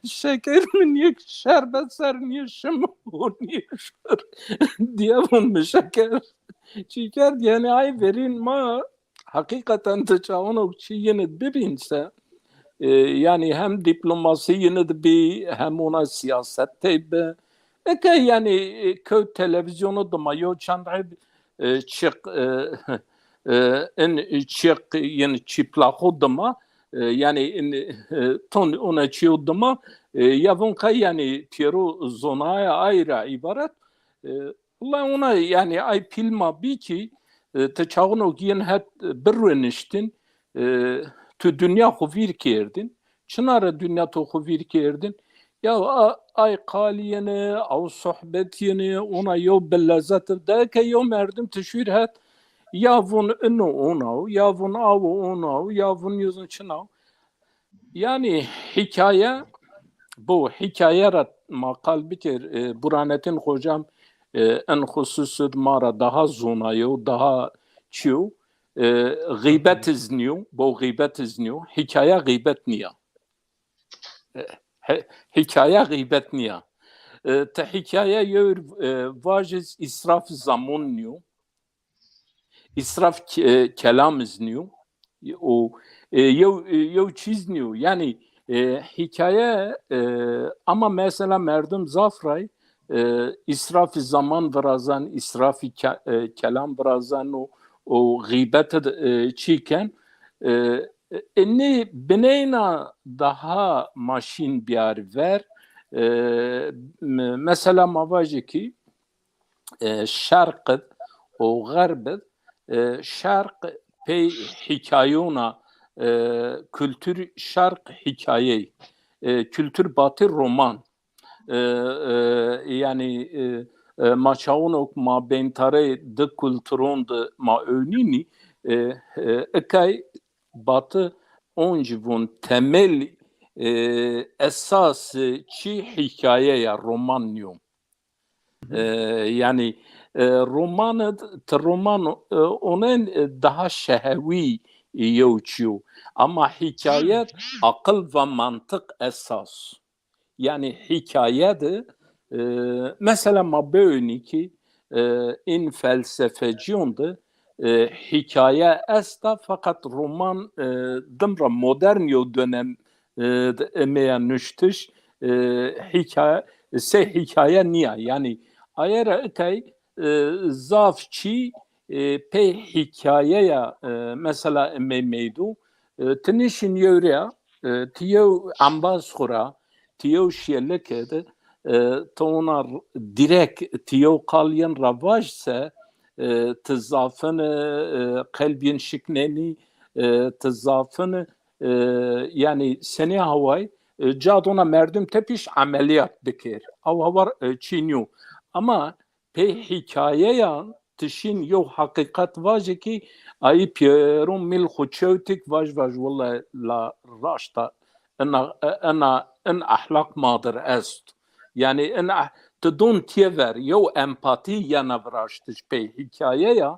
şeker mi niye şerbet ser niye şım o niye şer diye bunu şeker şeker yani ay verin ma hakikaten de çağın o çiğini bibinse yani hem diplomasi yine de bir hem ona siyaset teybe eke yani köy televizyonu da mayo çandayı çık en çık yani çıplak dama yani ton ona çiğdama yavun kay yani Piero zonaya ayrı ibaret Allah ona yani ay pilma bir ki te çağın o giyen het birreniştin tu dünya xuvir kerdin çınara dünya to xuvir kerdin ya ay qaliyene av sohbetine ona yo bellezat da ke yo merdim teşvir het ya vun inu ona ya vun av ona ya vun yüzün çınav yani hikaye bu hikaye makal bitir Burhanettin hocam en hususud mara daha zonayo daha çiu gıybet izniyor bu gıybet izniyor hikaye gıybet niye hikaye gıybet niye te hikaye yor vajiz israf zaman niyo israf kelam izniyor o yo çizniyor yani hikaye ama mesela merdum zafray israf zaman birazdan israf kelam birazdan o gıybet çiken inni bineyna daha maşin biyar ver mesela mavajı ki şarkı o garbet şark pey hikayona kültür şark hikaye kültür batı roman yani maçaonok ma bentare de kültürün de ma önini ekay batı onjivun temel esas çi hikaye ya roman niyo yani roman onun daha şehvi yoçu ama hikayet akıl ve mantık esas yani hikayede mesela mabeyni ki in felsefeciyondu hikaye esta fakat roman dımra modern yo dönem emeyen nüştüş hikaye niye yani ayara ekay zafçi pe hikayeye mesela meydu tinişin yöre tiyo ambaz khura tiyo şiyeleke تونا direkt tiyo kalyan ravajse tızafın kalbin şikneni tızafın yani seni havay cadona merdum tepiş ameliyat dikir av havar çinyu ama pe hikayeye tişin yo hakikat vaje ki ay pierum mil khuchautik vaj vallahi la rashta ana en ahlak madır est yani en tedon tiver yo empati yana vrashtiş pe hikayeye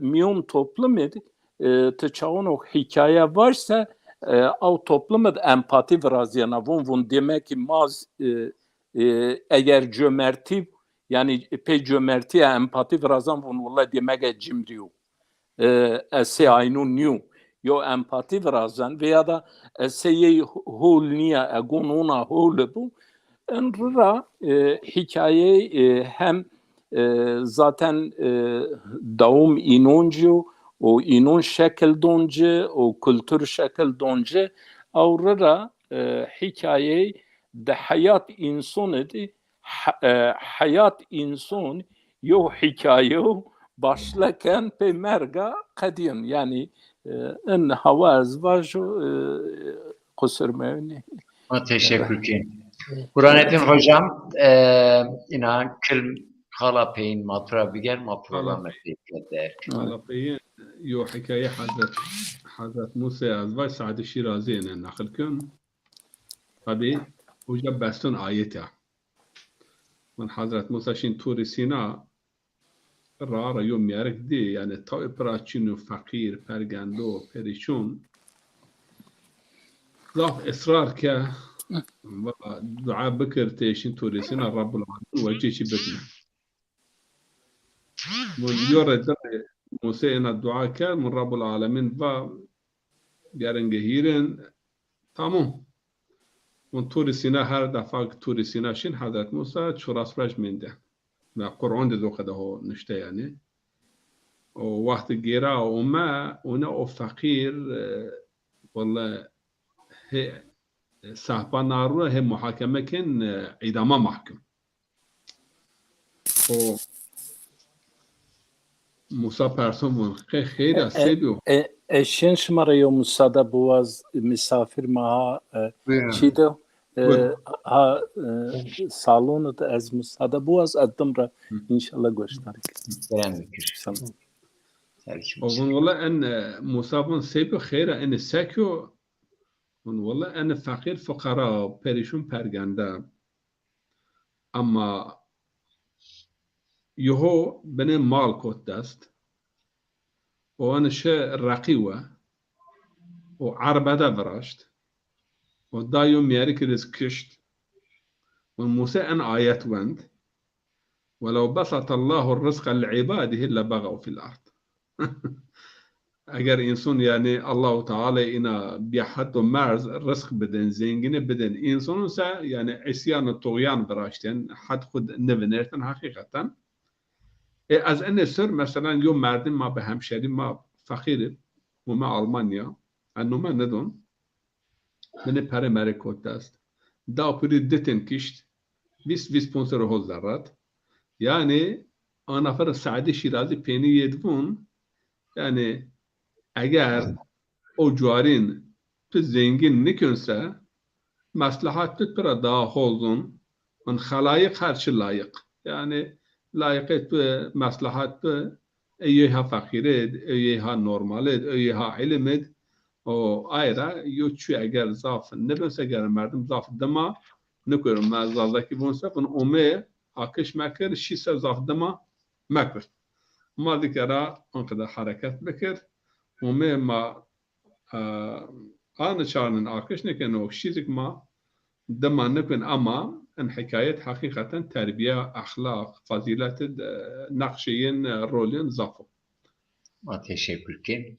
miyum toplumu تچاون و حکایه varsa او toplumda empati vraziyana vun demek ki maz eğer cömerti yani pe cömerti empati vrazan vun vallahi demek cimriyo ese aynun new yo empati vrazan veya da ese hol niye agonuna hol bu enra hikaye hem zaten davum inoncu o inun şekil donce, o kültür şekil donce, aurora hikaye de hayat insanı de hayat insan yo hikaye başlaken pe merga kadim yani en havaz var kusur mevni. Teşekkür ederim. Burhanettin hocam inan kıl kala peyin matra biger ma programı der. Kala peyin yo hikaye Hazret Musa az var Saad Şirazi'ne nakil kın. Tabi hoca bestun ayet ya. من Hazret Musa şin Tur Sina را یوم یارک دی یعنی تا پراچین و فقیر پرگندو پریشون ضاف اصرار که و دعا بکر تیشین توریسین رب العالمین وجه چی بدنا من یورد در موسی این دعا کرد من رب العالمین و بیارنگه هیرن تمام من توریسینا هر دفعه توریسینا شین حضرت موسی چوراس برش منده و قرآن دو خدا ها نشته یعنی و وقت گیرا اونا او فقیر والله صاحبا نارو هم محاکمه کن اعداما محکم و موسا پرسون خیلی سیبیو eşin şımarıyor Musa'da boğaz misafir maha çiğde salonu da az Musa'da boğaz addımra inşallah gösterik. Beğenmek için. والله ان موسى بن سيبو خيره ان ساكيو والله ان فقير فقراء پریشون پرگنده اما يهو بني مال كوت دست وانا شيء رقيوه وعربده براشت ودايو ميارك رزكشت والموسى ان آيات وند ولو بسط الله الرزق لعباده لبغوا في الارض اگر انسان یعنی الله تعالی اینا بی حد و مرز رزق بدن زنگینه بدن انسان سه یعنی عصیان و طغیان براشتن حد خود نبنرتن حقیقتا از این سر مثلا یو مردم ما به همشری ما فقیره و ما آلمانیا انو ما ندون من پره مرکوت است دا پوری دتن کشت 20 پونسر هول ذرات yani آنفر سعدی شیرازی پینی یدون yani eğer o cuarin tu zengin nikünse maslahat tu pira daha olsun on halayık karşı layık yani layık tu maslahat tu eyha fakired eyha normaled eyha ilmed o ayrı yoçu eğer zaf ne bense eğer merdim zaf dema nükürüm mazaldaki bunsa on ome akış mekir şise zaf dema mekir ما ذكر انقدر حركات بكر وما انا شان اكش نكن وشيزك ما دما نكن اما ان حكايه حقيقه تربيه اخلاق فضيله نقشين رولين زافو. Teşekkür ederim.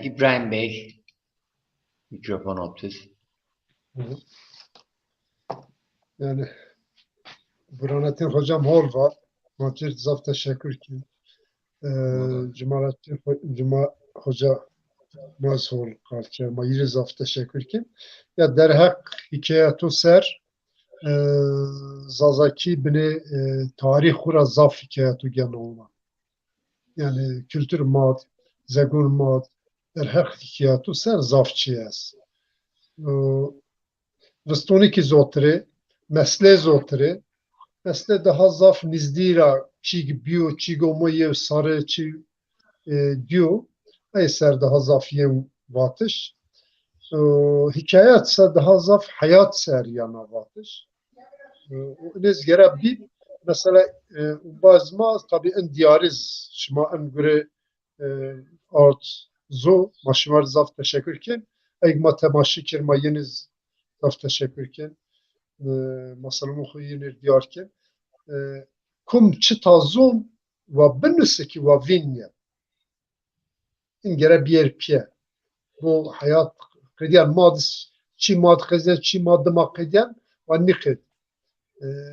İbrahim Bey mikrofon optuz. Yani Burhanettin hocam hol var. Macir zaf teşekkür ki. Cemalettin Hoca mazhol kalker ma yiri zaf teşekkür kim. Ya derhak hikayetu ser zazaki bine tarih kura zaf hikayetu gene olma. Yani kültür mad, zegun mad, derhak hikayetu ser zafçıyız. Vıstoniki zotre, mesle zotre, mesle daha zaf nizdira çi biyo çi gomoyev sarı çi diyor. Ay ser daha zaf yem vatış. Hikayet ser daha zaf hayat ser yana vatış. Nez gere bir mesela bazma tabii en diyariz şma en göre art zo maşmar zaf teşekkür ken egma temaşi kirma yeniz zaf teşekkür ken masalımı huyinir diyar ken kum çi tazum ve binüseki ve vinye in gere bir piye bu hayat kediyan madis çi mad kediyan çi madıma kediyan ve niked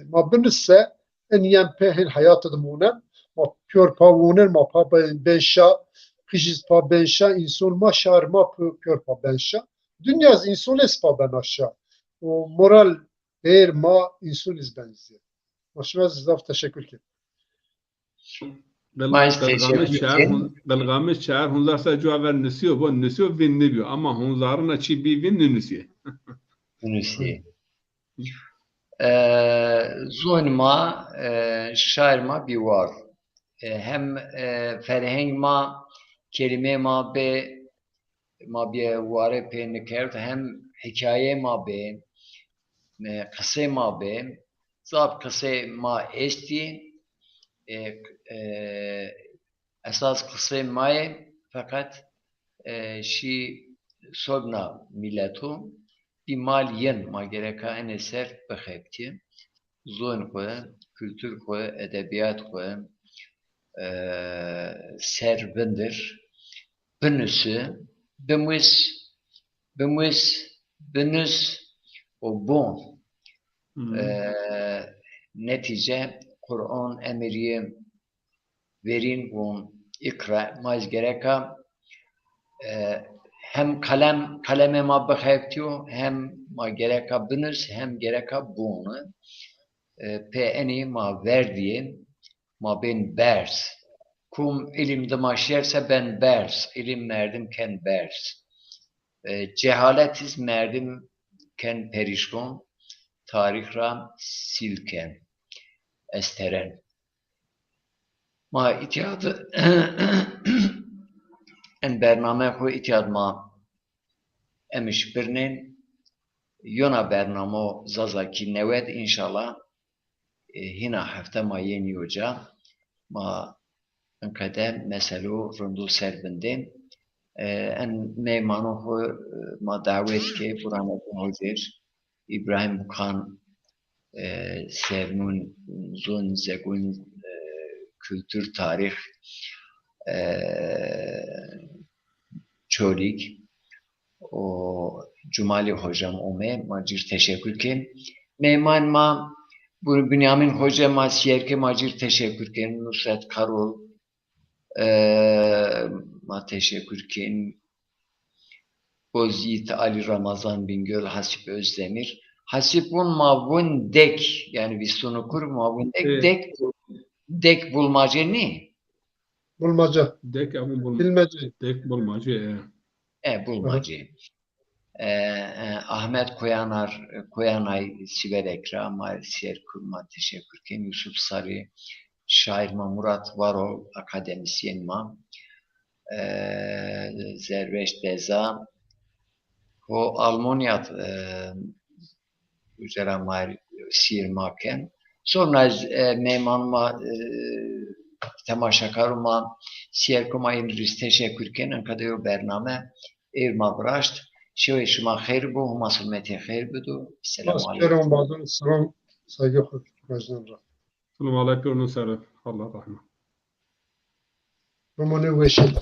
ma binüsse en yen pehin hayatı dumunen ma pör pavunen ma pa benşa kıjiz pa benşa inson ma şar ma pör pa benşa dünya inson es pa ben aşağı o moral değer ma inson iz benziyor. Başımız zaf teşekkür ki. Galgames şehir hunzar sa cevap nesiyor bu nesiyor vin ne diyor ama hunzarın açı bir vin nesiyor. Nesiyor. Zonma şair ma bir var. Hem ferheng ma kelime ma be ma bir vare pe nekert hem hikaye ma be kısa ma be zab kısa ma esti esas kısa ma fakat şi sobna milletu bir mal yen ma gereka en eser behepti zon ko kültür ko edebiyat ko servindir bünüsü bünüs o bon netice Kur'an emri verin bon ikra maz gereka hem kaleme ma beheptiyo hem ma gereka bünüs hem gereka bon pe eni ma verdiye ma ben bers kum ilimde maşerse ben bers ilim merdim ken bers cehaletiz merdim ken perişkon tarih ra silken esteren ma itiyadı en bername ko itiyad ma emiş birinin yona bernamo zazaki neved inşallah hina hafta ma yeni hoca ma kadem meselu rundu serbinde en meymanu ho ma davet ke Kur'an hozir İbrahim Khan Sevnun Zun Zegun kültür tarih çorik o Cumali hocam ome macir teşekkür ki meyman ma bu Bünyamin hocama siyerke macir teşekkür ki Nusret Karol ma teşekkür ki Bozyiğit Ali Ramazan Bingöl Hasip Özdemir Hasipun mavun dek yani bir sonu kur mavun dek dek bulmaca ne? Bulmaca. Dek ama Bilmece. Dek bulmaca. Bulmaca. Ahmet Koyanay Siver Ekrem Siyer Kurma teşekkür ederim. Yusuf Sarı Şair Murat Varol akademisyen ma Zerveş Deza o Almanyat üzere mar sirmaken sonra meymanma temaşakarıma siyerkuma imriz teşekkür ken kadar bername evma braşt şöyle şuma hayır bu humasumeti hayır budu selamun aleyküm bazen selam saygı hoşçakalın. Selamun aleyküm. Allah rahmet. Romanu veşil.